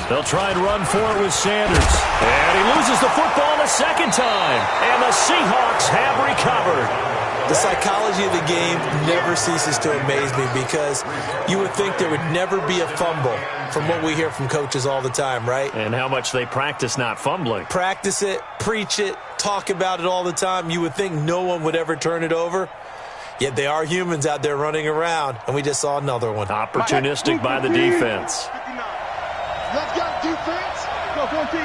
They'll try and run for it with Sanders. And he loses the football a 2nd time. And the Seahawks have recovered. The psychology of the game never ceases to amaze me because you would think there would never be a fumble from what we hear from coaches all the time, right? And how much they practice not fumbling. Practice it, preach it, talk about it all the time. You would think no one would ever turn it over. Yet they are humans out there running around, and we just saw another one. Opportunistic by the defense. Let's go, defense. Go, 14.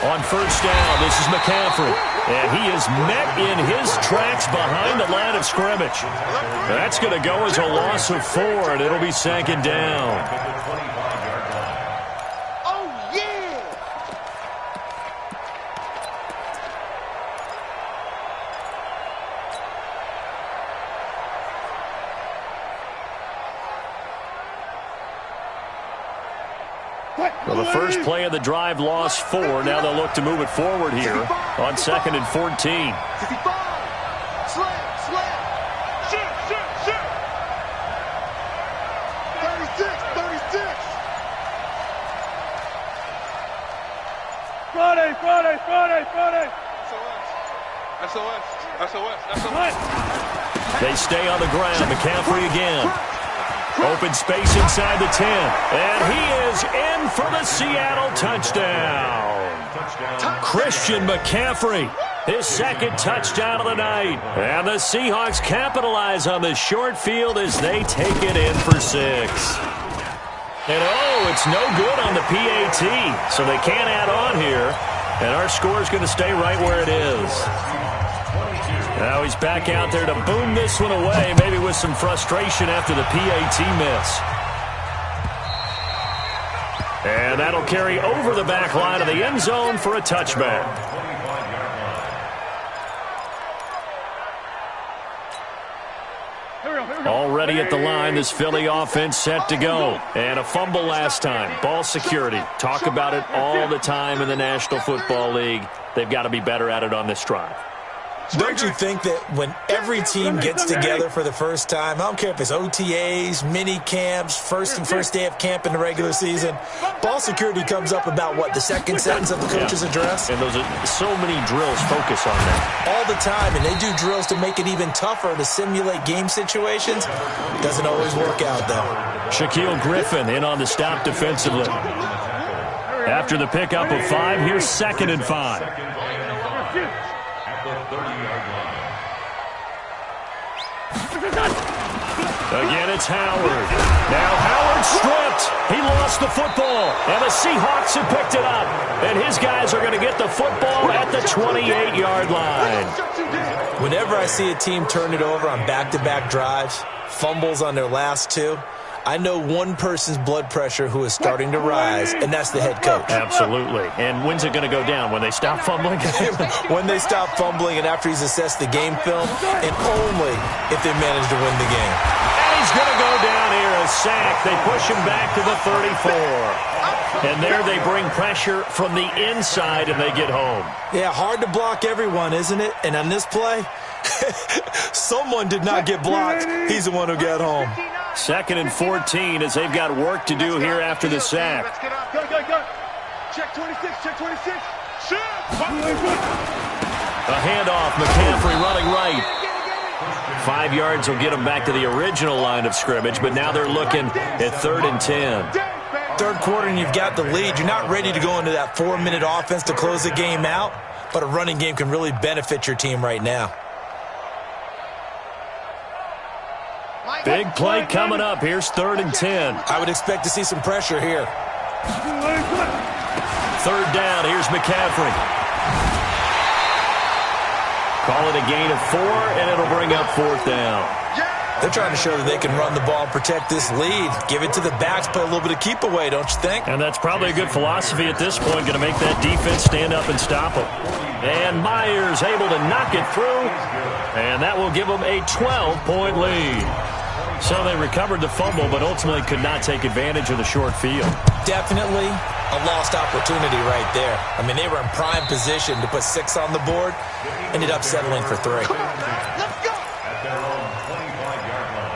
On 1st down, this is McCaffrey. And he is met in his tracks behind the line of scrimmage. That's going to go as a loss of 4, and it'll be 2nd down. Oh, yeah! Well, the first play of the drive lost 4. Now they'll look to move it forward here on 2nd and 14. 55. Slam. Shoot. 36. Friday. SOS. They stay on the ground. McCaffrey again. Open space inside the 10. And he is in for the Seattle touchdown. Christian McCaffrey, his second touchdown of the night. And the Seahawks capitalize on the short field as they take it in for 6. And it's no good on the PAT, so they can't add on here. And our score is going to stay right where it is. Now he's back out there to boom this one away, maybe with some frustration after the PAT miss. And that'll carry over the back line of the end zone for a touchback. Already at the line, this Philly offense set to go. And a fumble last time. Ball security. Talk about it all the time in the National Football League. They've got to be better at it on this drive. Don't you think that when every team gets together for the first time, I don't care if it's OTAs, mini camps, first day of camp in the regular season, ball security comes up about, what, the second sentence of the coach's address? And those are so many drills focus on that. All the time, and they do drills to make it even tougher to simulate game situations. Doesn't always work out, though. Shaquille Griffin in on the stop defensively. After the pickup of 5, here's 2nd and 5. Again, it's Howard. Now Howard stripped. He lost the football, and the Seahawks have picked it up. And his guys are going to get the football at the 28-yard line. Whenever I see a team turn it over on back-to-back drives, fumbles on their last 2, I know one person's blood pressure who is starting to rise, and that's the head coach. Absolutely. And when's it going to go down? When they stop fumbling? When they stop fumbling and after he's assessed the game film, and only if they manage to win the game. And he's going to go down here, a sack. They push him back to the 34. And there they bring pressure from the inside, and they get home. Yeah, hard to block everyone, isn't it? And on this play, someone did not get blocked. He's the one who got home. 2nd and 14 as they've got work to do here after the sack. Go. Check 26, check 26. Shoot! A handoff, McCaffrey running right. 5 yards will get them back to the original line of scrimmage, but now they're looking at 3rd and 10. Third quarter and you've got the lead. You're not ready to go into that 4-minute offense to close the game out, but a running game can really benefit your team right now. Big play coming up. Here's 3rd and 10. I would expect to see some pressure here. 3rd down. Here's McCaffrey. Call it a gain of 4, and it'll bring up 4th down. They're trying to show that they can run the ball and protect this lead. Give it to the backs, play a little bit of keep away, don't you think? And that's probably a good philosophy at this point. Going to make that defense stand up and stop them. And Myers able to knock it through. And that will give them a 12-point lead. So they recovered the fumble, but ultimately could not take advantage of the short field. Definitely a lost opportunity right there. I mean, they were in prime position to put 6 on the board. Ended up settling for 3. Let's go! At their own 25-yard line.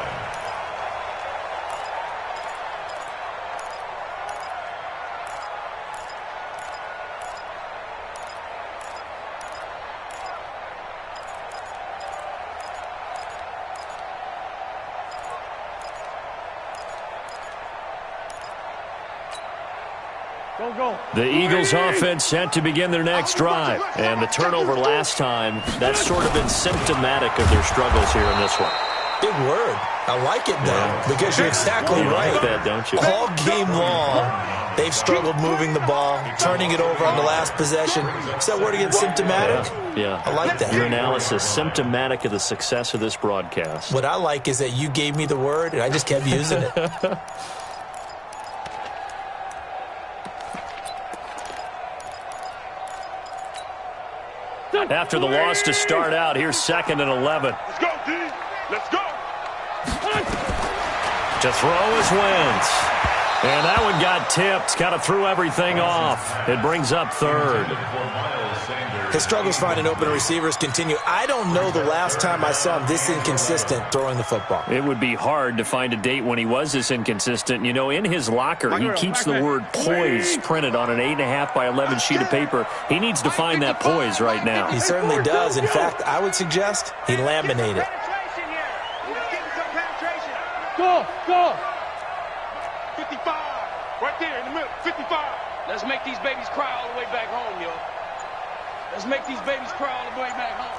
Go. The Eagles offense set to begin their next drive. And the turnover last time, that's sort of been symptomatic of their struggles here in this one. Big word. I like it, though, because you're exactly right. Like that, don't you? All game long, they've struggled moving the ball, turning it over on the last possession. Is that word again, symptomatic? Yeah. I like that. Your analysis, symptomatic of the success of this broadcast. What I like is that you gave me the word, and I just kept using it. After the loss to start out, here's 2nd and 11. Let's go, D. Let's go. To throw is Wentz. And that one got tipped. Kind of threw everything off. It brings up 3rd. His struggles finding open receivers continue. I don't know the last time I saw him this inconsistent throwing the football. It would be hard to find a date when he was this inconsistent. You know, in his locker, he keeps the word poise printed on an 8.5 by 11 sheet of paper. He needs to find that poise right now. He certainly does. In fact, I would suggest he laminate it. Go. 55. Right there in the middle, 55. Let's make these babies cry all the way back home, yo. Let's make these babies cry all the way back home.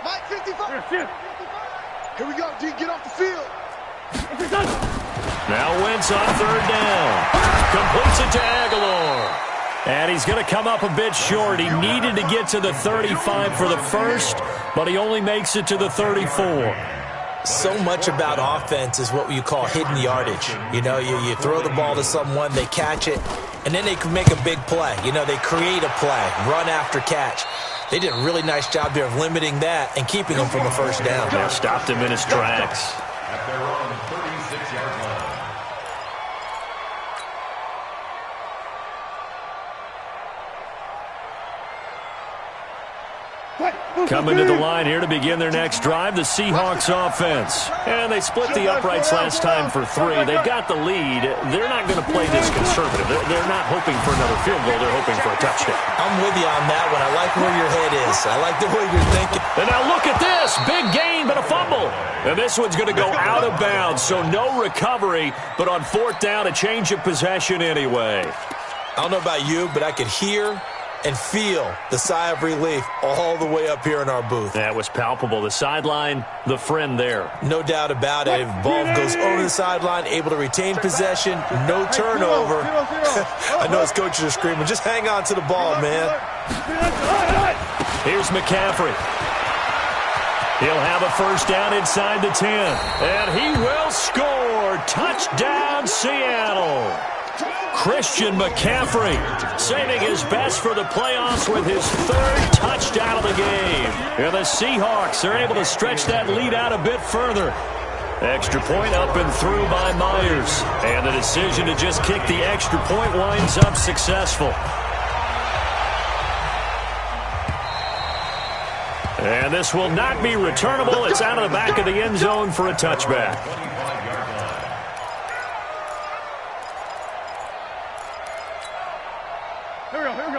Mike, 55. Here we go, D. Get off the field. Now Wentz on third down. Completes it to Aguilar. And he's going to come up a bit short. He needed to get to the 35 for the first, but he only makes it to the 34. So much about offense is what you call hidden yardage. You know, you throw the ball to someone, they catch it, and then they can make a big play. You know, they create a play, run after catch. They did a really nice job there of limiting that and keeping him from a first down. They stopped him in his tracks. At their own 36-yard line. Coming to the line here to begin their next drive, the Seahawks offense. And they split the uprights last time for 3. They've got the lead. They're not going to play this conservative. They're not hoping for another field goal. They're hoping for a touchdown. I'm with you on that one. I like where your head is. I like the way you're thinking. And now look at this. Big gain, but a fumble. And this one's going to go out of bounds, so no recovery. But on fourth down, a change of possession anyway. I don't know about you, but I could hear and feel the sigh of relief all the way up here in our booth. That was palpable. The sideline, the friend there. No doubt about it. If ball goes over the sideline, able to retain possession, no turnover. I know his coaches are screaming, just hang on to the ball, man. Here's McCaffrey. He'll have a first down inside the 10. And he will score. Touchdown, Seattle. Christian McCaffrey saving his best for the playoffs with his 3rd touchdown of the game. And the Seahawks are able to stretch that lead out a bit further. Extra point up and through by Myers. And the decision to just kick the extra point winds up successful. And this will not be returnable. It's out of the back of the end zone for a touchback.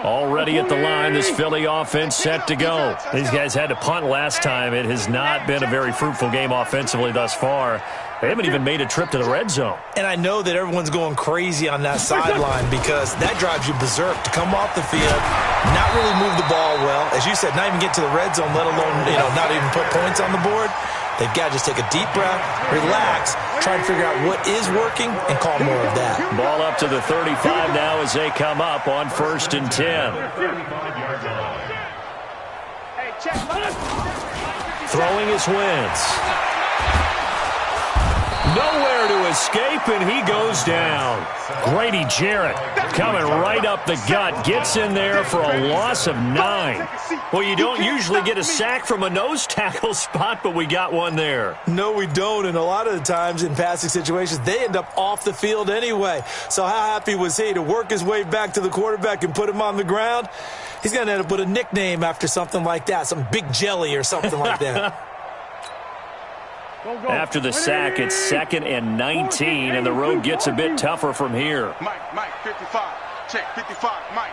Already at the line, this Philly offense set to go. These guys had to punt last time. It has not been a very fruitful game offensively thus far. They haven't even made a trip to the red zone. And I know that everyone's going crazy on that sideline because that drives you berserk to come off the field, not really move the ball well. As you said, not even get to the red zone, let alone, not even put points on the board. They've got to just take a deep breath, relax, try and figure out what is working, and call more of that. Ball up to the 35 now as they come up on 1st and 10. Throwing his Wentz. Nowhere to escape, and he goes down. Grady Jarrett coming right up the gut. Gets in there for a loss of 9. Well, you don't usually get a sack from a nose tackle spot, but we got one there. No, we don't, and a lot of the times in passing situations, they end up off the field anyway. So how happy was he to work his way back to the quarterback and put him on the ground? He's going to end up with a nickname after something like that, some Big Jelly or something like that. After the sack, it's 2nd and 19, and the road gets a bit tougher from here. Mike, 55. Check, 55, Mike.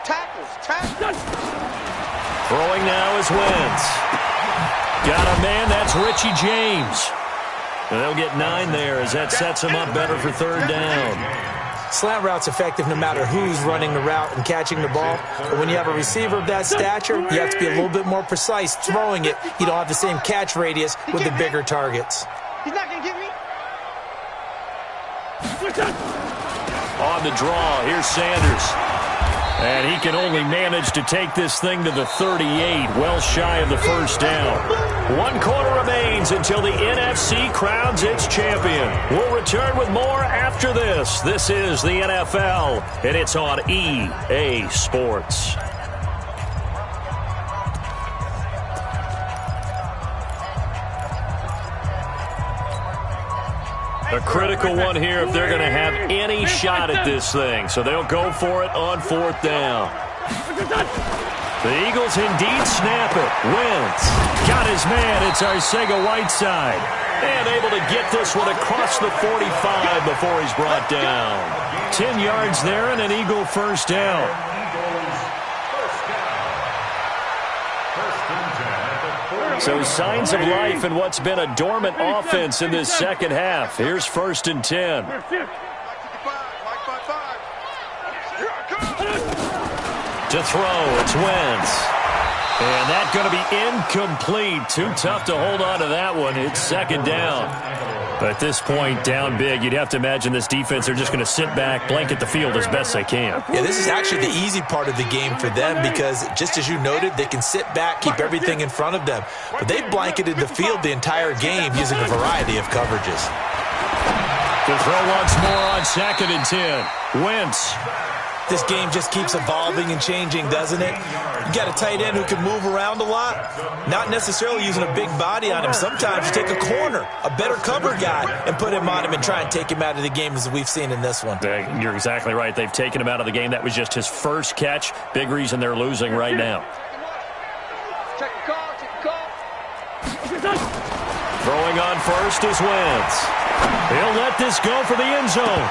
Tackles. Throwing now is Wentz. Got a man, that's Richie James. And they'll get 9 there as that sets him up better for 3rd down. Slant route's effective no matter who's running the route and catching the ball. But when you have a receiver of that stature, you have to be a little bit more precise throwing it. You don't have the same catch radius with the bigger targets. He's not going to get me. On the draw, here's Sanders. And he can only manage to take this thing to the 38, well shy of the first down. 1 quarter remains until the NFC crowns its champion. We'll return with more after this. This is the NFL, and it's on EA Sports. A critical one here if they're going to have any shot at this thing. So they'll go for it on 4th down. The Eagles indeed snap it. Wentz got his man. It's Arcega-Whiteside. And able to get this one across the 45 before he's brought down. 10 yards there and an Eagle first down. So signs of life in what's been a dormant offense in this second half. Here's 1st and 10. throw. It's Wentz. And that's going to be incomplete. Too tough to hold on to that one. It's second down. At this point, down big, you'd have to imagine this defense, they're just going to sit back, blanket the field as best they can. Yeah, this is actually the easy part of the game for them because, just as you noted, they can sit back, keep everything in front of them. But they blanketed the field the entire game using a variety of coverages. To throw once more on 2nd and 10. Wentz. This game just keeps evolving and changing, doesn't it? You got a tight end who can move around a lot, not necessarily using a big body on him. Sometimes you take a corner, a better cover guy, and put him on him and try and take him out of the game as we've seen in this one. You're exactly right. They've taken him out of the game. That was just his first catch. Big reason they're losing right now. Check the call, check the call. Throwing on first is Wentz. He'll let this go for the end zone.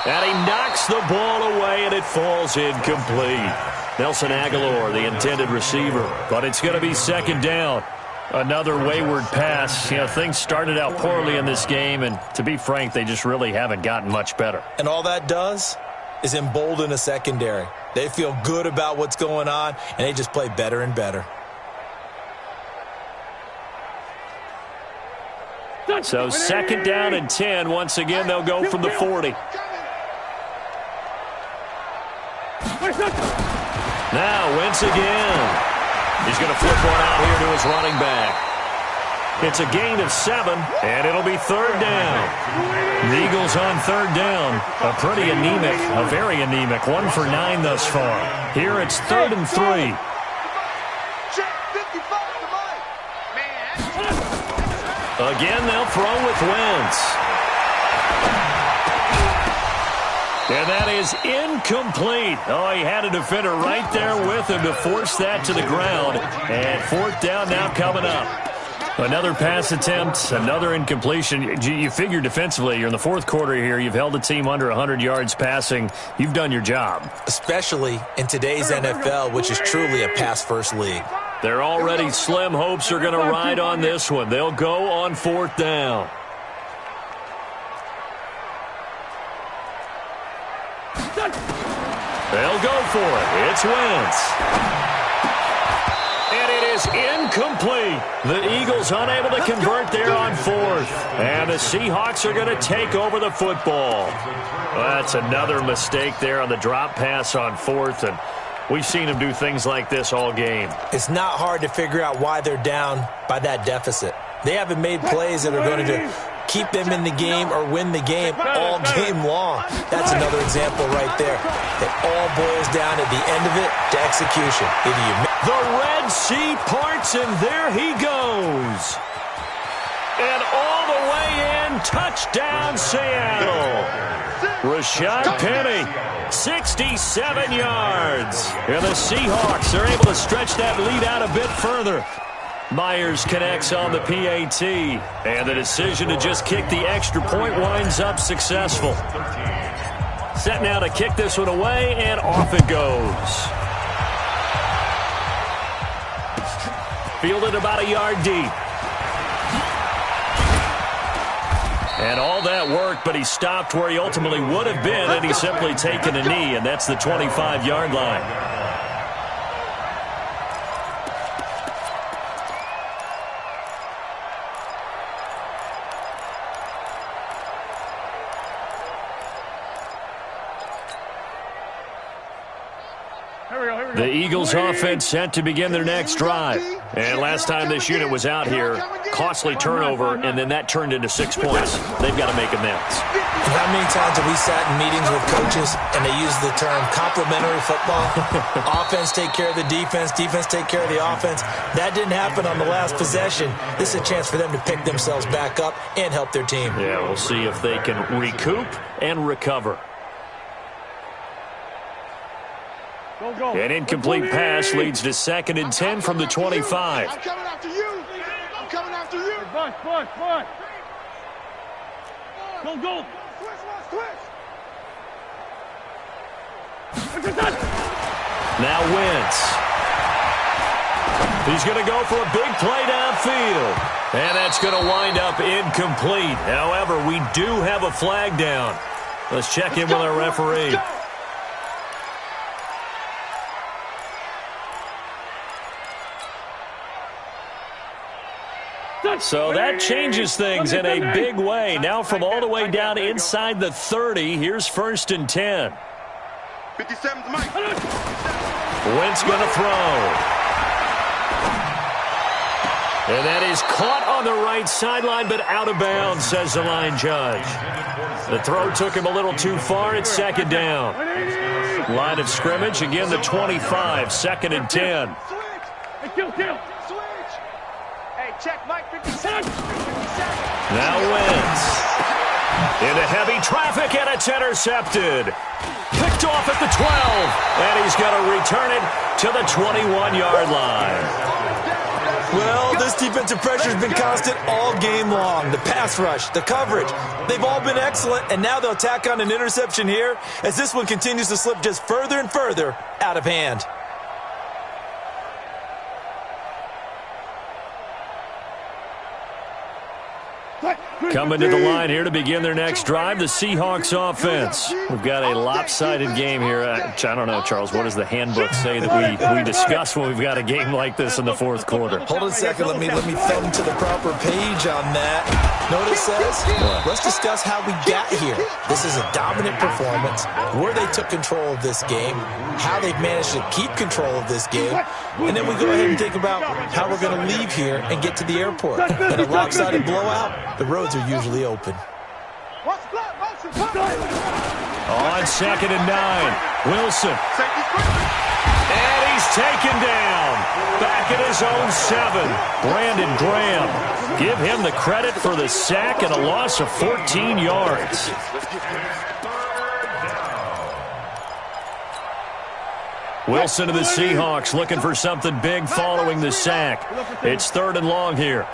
And he knocks the ball away, and it falls incomplete. Nelson Aguilar, the intended receiver. But it's going to be second down. Another wayward pass. You know, things started out poorly in this game, and to be frank, they just really haven't gotten much better. And all that does is embolden a secondary. They feel good about what's going on, and they just play better and better. So second down and 10. Once again, they'll go from the 40. Now, Wentz again. He's going to flip one out here to his running back. It's a gain of 7, and it'll be third down. The Eagles on third down. A pretty anemic, a very anemic 1 for 9 thus far. Here it's 3rd and 3. Again, they'll throw with Wentz. And that is incomplete. Oh, he had a defender right there with him to force that to the ground. And 4th down now coming up. Another pass attempt, another incompletion. You figure defensively, you're in the 4th quarter here. You've held the team under 100 yards passing. You've done your job. Especially in today's NFL, which is truly a pass-first league. They're already slim hopes are going to ride on this one. They'll go on 4th down. They'll go for it. It's Wentz. And it is incomplete. The Eagles unable to convert there on 4th. And the Seahawks are going to take over the football. Well, that's another mistake there on the drop pass on 4th. And we've seen them do things like this all game. It's not hard to figure out why they're down by that deficit. They haven't made plays that are going to keep them in the game or win the game all game long. That's another example right there. It all boils down at the end of it to execution. The Red Sea parts, and there he goes. And all the way in, touchdown Seattle. Rashad Penny, 67 yards. And the Seahawks are able to stretch that lead out a bit further. Myers connects on the PAT, and the decision to just kick the extra point winds up successful. Set now to kick this one away, and off it goes. Fielded about a yard deep. And all that worked, but he stopped where he ultimately would have been, and he's simply taken a knee, and that's the 25-yard line. The Eagles offense set to begin their next drive. And last time this unit was out here, costly turnover, and then that turned into 6 points. They've got to make amends. How many times have we sat in meetings with coaches and they use the term complementary football? Offense take care of the defense, defense take care of the offense. That didn't happen on the last possession. This is a chance for them to pick themselves back up and help their team. Yeah, we'll see if they can recoup and recover. An incomplete pass leads to 2nd and 10 from the 25. I'm coming after you. I'm coming after you. Push. Go. Switch. Now Wentz. He's going to go for a big play downfield. And that's going to wind up incomplete. However, we do have a flag down. Let's check in with our referee. So that changes things in a big way. Now from all the way down inside the 30, here's 1st and 10. 57's Mike. Wentz going to throw. And that is caught on the right sideline, but out of bounds, says the line judge. The throw took him a little too far. It's 2nd down. Line of scrimmage, again the 25, 2nd and 10. Now Wentz. Into heavy traffic, and it's intercepted. Picked off at the 12, and he's going to return it to the 21-yard line. Well, this defensive pressure has been constant all game long. The pass rush, the coverage, they've all been excellent, and now they'll tack on an interception here as this one continues to slip just further and further out of hand. Coming to the line here to begin their next drive, the Seahawks offense. We've got a lopsided game here. I don't know, Charles, what does the handbook say that we discuss when we've got a game like this in the 4th quarter? Hold on a second. Let me thumb to the proper page on that. Notice says, let's discuss how we got here. This is a dominant performance, where they took control of this game, how they've managed to keep control of this game, and then we go ahead and think about how we're going to leave here and get to the airport. In a lopsided blowout, the roads are usually open. On 2nd and 9, Wilson. And he's taken down. Back at his own 7, Brandon Graham. Give him the credit for the sack and a loss of 14 yards. Wilson to the Seahawks looking for something big following the sack. It's 3rd and long here.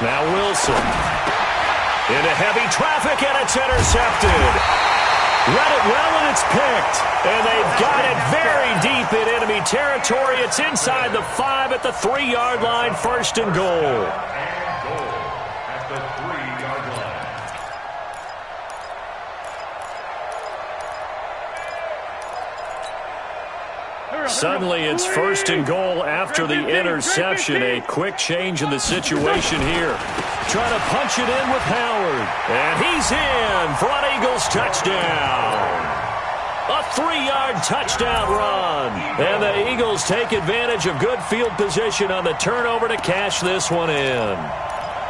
Now Wilson. Into heavy traffic, and it's intercepted. Read it well, and it's picked. And they've got it very deep in enemy territory. It's inside the 5 at the 3-yard line, 1st and goal. At the 3-yard line. Suddenly it's 1st and goal after the interception. A quick change in the situation here. Trying to punch it in with Howard. And he's in for an Eagles touchdown. A 3-yard touchdown run. And the Eagles take advantage of good field position on the turnover to cash this one in.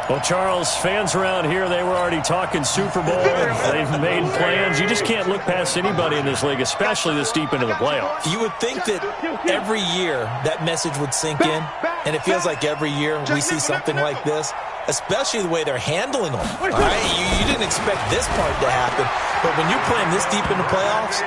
Well, Charles, fans around here, they were already talking Super Bowl. They've made plans. You just can't look past anybody in this league, especially this deep into the playoffs. You would think that every year that message would sink in, and it feels like every year we see something like this, especially the way they're handling them. All right? You didn't expect this part to happen, but when you're playing this deep in the playoffs,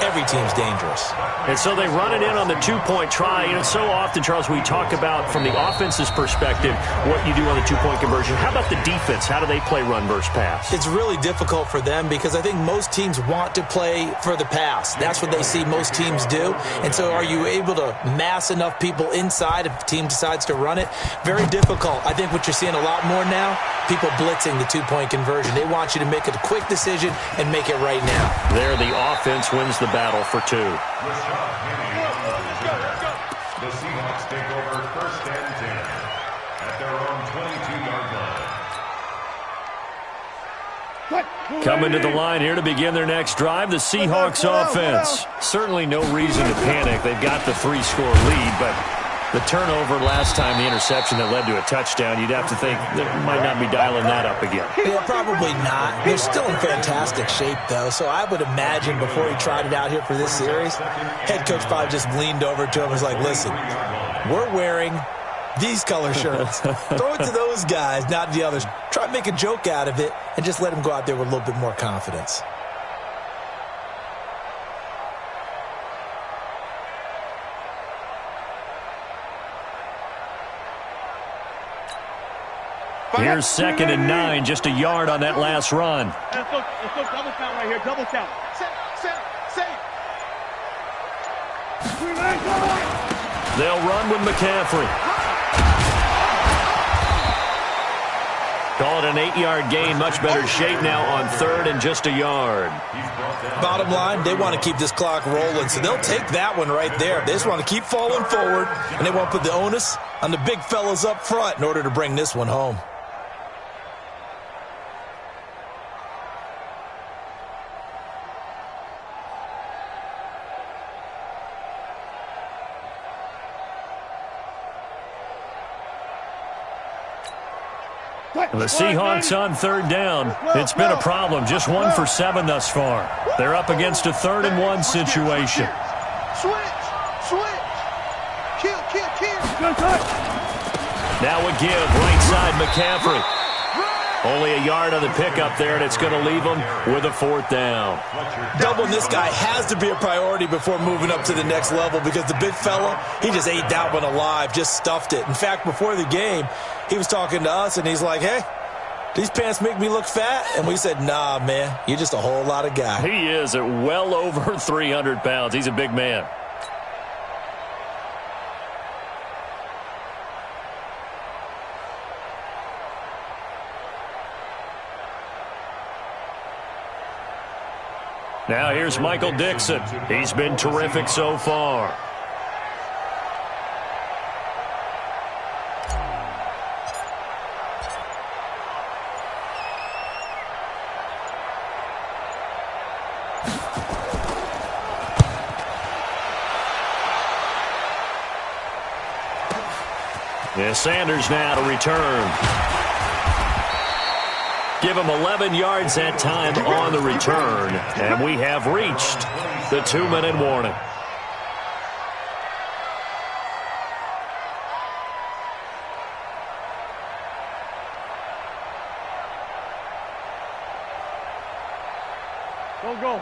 every team's dangerous. And so they run it in on the 2-point try. You know, so often, Charles, we talk about from the offense's perspective what you do on the 2-point conversion. How about the defense? How do they play run versus pass? It's really difficult for them because I think most teams want to play for the pass. That's what they see most teams do. And so are you able to mass enough people inside if the team decides to run it? Very difficult. I think what you're seeing a lot more now, people blitzing the 2-point conversion. They want you to make a quick decision and make it right now. There, the offense wins the battle for 2. The Seahawks take over 1st and 10 at their own 22-yard line. Coming to the line here to begin their next drive, the Seahawks offense. Certainly no reason to panic. They've got the 3-score lead, but the turnover last time, the interception that led to a touchdown, you'd have to think they might not be dialing that up again. Yeah, probably not. They're still in fantastic shape, though, so I would imagine before he tried it out here for this series, head coach probably just leaned over to him and was like, listen, we're wearing these color shirts. Throw it to those guys, not the others. Try to make a joke out of it and just let them go out there with a little bit more confidence. Here's 2nd and 9, just a yard on that last run. Let's go double count right here, double count. They'll run with McCaffrey. Call it an 8-yard gain. Much better shape now on third and just a yard. Bottom line, they want to keep this clock rolling, so they'll take that one right there. They just want to keep falling forward, and they want to put the onus on the big fellas up front in order to bring this one home. The Seahawks on third down. It's been a problem. Just 1 for 7 thus far. They're up against a 3rd-and-1 situation. Switch. Kill. Now a give, right side McCaffrey. Only a yard on the pickup there, and it's going to leave them with a 4th down. Doubling this guy has to be a priority before moving up to the next level because the big fella, he just ate that one alive, just stuffed it. In fact, before the game, he was talking to us, and he's like, hey, these pants make me look fat? And we said, nah, man, you're just a whole lot of guy. He is at well over 300 pounds. He's a big man. Now here's Michael Dixon. He's been terrific so far. Yeah, Sanders now to return. Give him 11 yards that time on the return, and we have reached the 2-minute warning.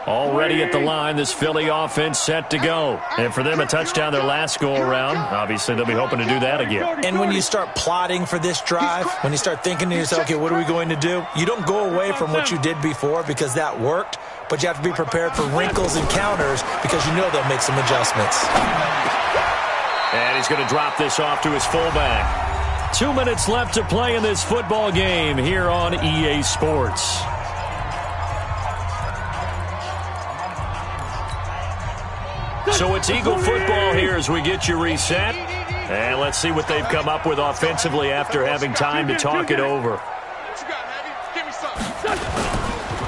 Already at the line, this Philly offense set to go. And for them, a touchdown their last go-around. Obviously, they'll be hoping to do that again. And when you start plotting for this drive, when you start thinking to yourself, okay, what are we going to do? You don't go away from what you did before because that worked, but you have to be prepared for wrinkles and counters because you know they'll make some adjustments. And he's going to drop this off to his fullback. 2 minutes left to play in this football game here on EA Sports. So it's Eagle football here as we get you reset. And let's see what they've come up with offensively after having time to talk it over.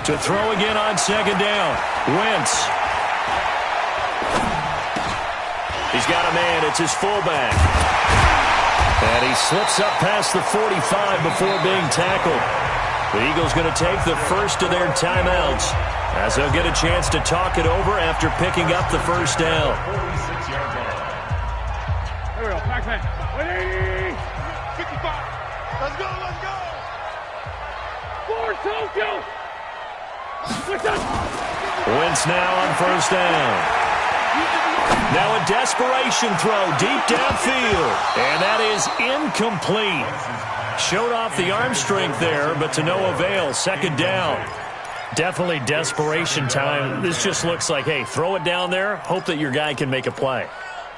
To throw again on 2nd down. Wentz. He's got a man. It's his fullback. And he slips up past the 45 before being tackled. The Eagles going to take the first of their timeouts as they'll get a chance to talk it over after picking up the 1st down. Here we go. Back. 55. Let's go. Forward, Tokyo. Wentz now on 1st down. Now a desperation throw deep downfield. And that is incomplete. Showed off the arm strength there, but to no avail. 2nd down. Definitely desperation time. This just looks like, hey, throw it down there, hope that your guy can make a play.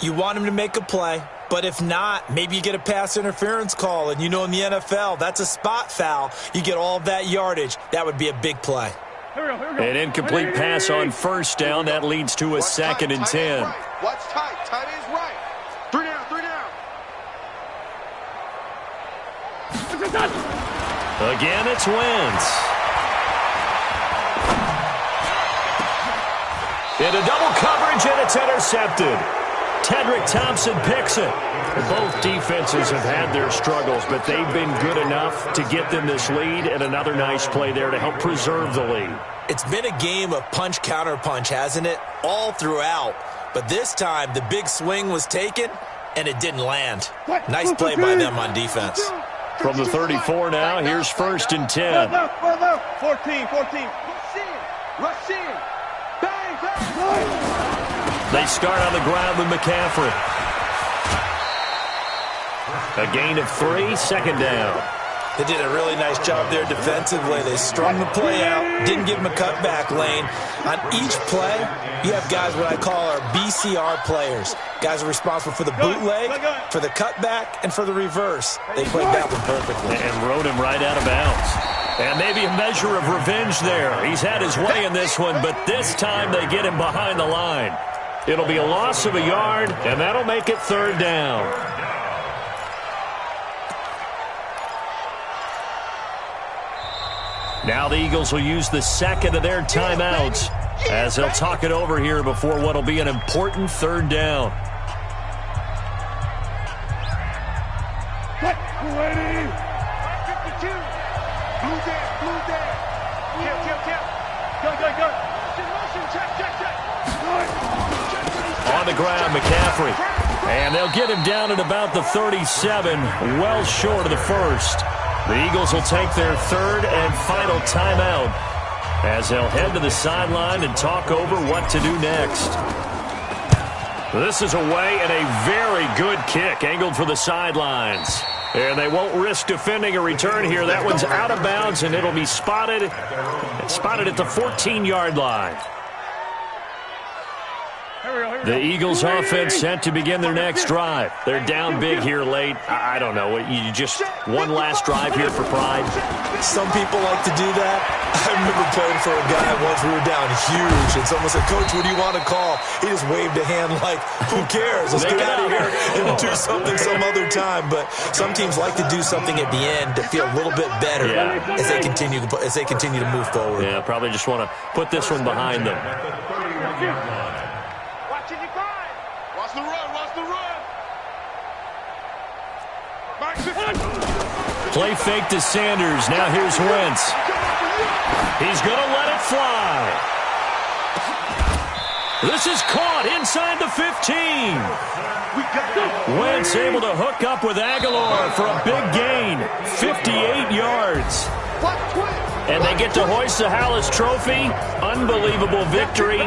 You want him to make a play, but if not, maybe you get a pass interference call. And you know in the NFL, that's a spot foul. You get all of that yardage. That would be a big play. An incomplete pass on 1st down. That leads to a 2nd and 10. Watch tight. Tight is right. 3 down. Again, it's Wentz. Into double coverage, and it's intercepted. Tedrick Thompson picks it. Both defenses have had their struggles, but they've been good enough to get them this lead, and another nice play there to help preserve the lead. It's been a game of punch-counter-punch, hasn't it? All throughout. But this time, the big swing was taken, and it didn't land. Nice play by them on defense. From the 34 now, here's 1st and 10. 14. Rush in. They start on the ground with McCaffrey. A gain of 3, 2nd down. They did a really nice job there defensively. They strung the play out, didn't give him a cutback lane. On each play, you have guys what I call our BCR players. Guys are responsible for the bootleg, for the cutback, and for the reverse. They played that one perfectly. And rode him right out of bounds. And maybe a measure of revenge there. He's had his way in this one, but this time they get him behind the line. It'll be a loss of a yard, and that'll make it 3rd down. Now the Eagles will use the second of their timeouts as they'll talk it over here before what will be an important 3rd down. Ready? 52. Blue there. Kill. Go. Check. On the ground, McCaffrey. And they'll get him down at about the 37, well short of the first. The Eagles will take their 3rd and final timeout as they'll head to the sideline and talk over what to do next. This is away and a very good kick angled for the sidelines. And they won't risk defending a return here. That one's out of bounds, and it'll be spotted at the 14-yard line. The Eagles offense set to begin their next drive. They're down big here late. I don't know. You just one last drive here for pride? Some people like to do that. I remember playing for a guy once. We were down huge, and someone said, "Coach, what do you want to call?" He just waved a hand like, "Who cares? Let's get out of here and do something some other time." But some teams like to do something at the end to feel a little bit better as they continue to move forward. Yeah, probably just want to put this one behind them. Play fake to Sanders. Now here's Wentz. He's going to let it fly. This is caught inside the 15. Wentz able to hook up with Aguilar for a big gain. 58 yards. And they get to hoist the Hallis Trophy. Unbelievable victory.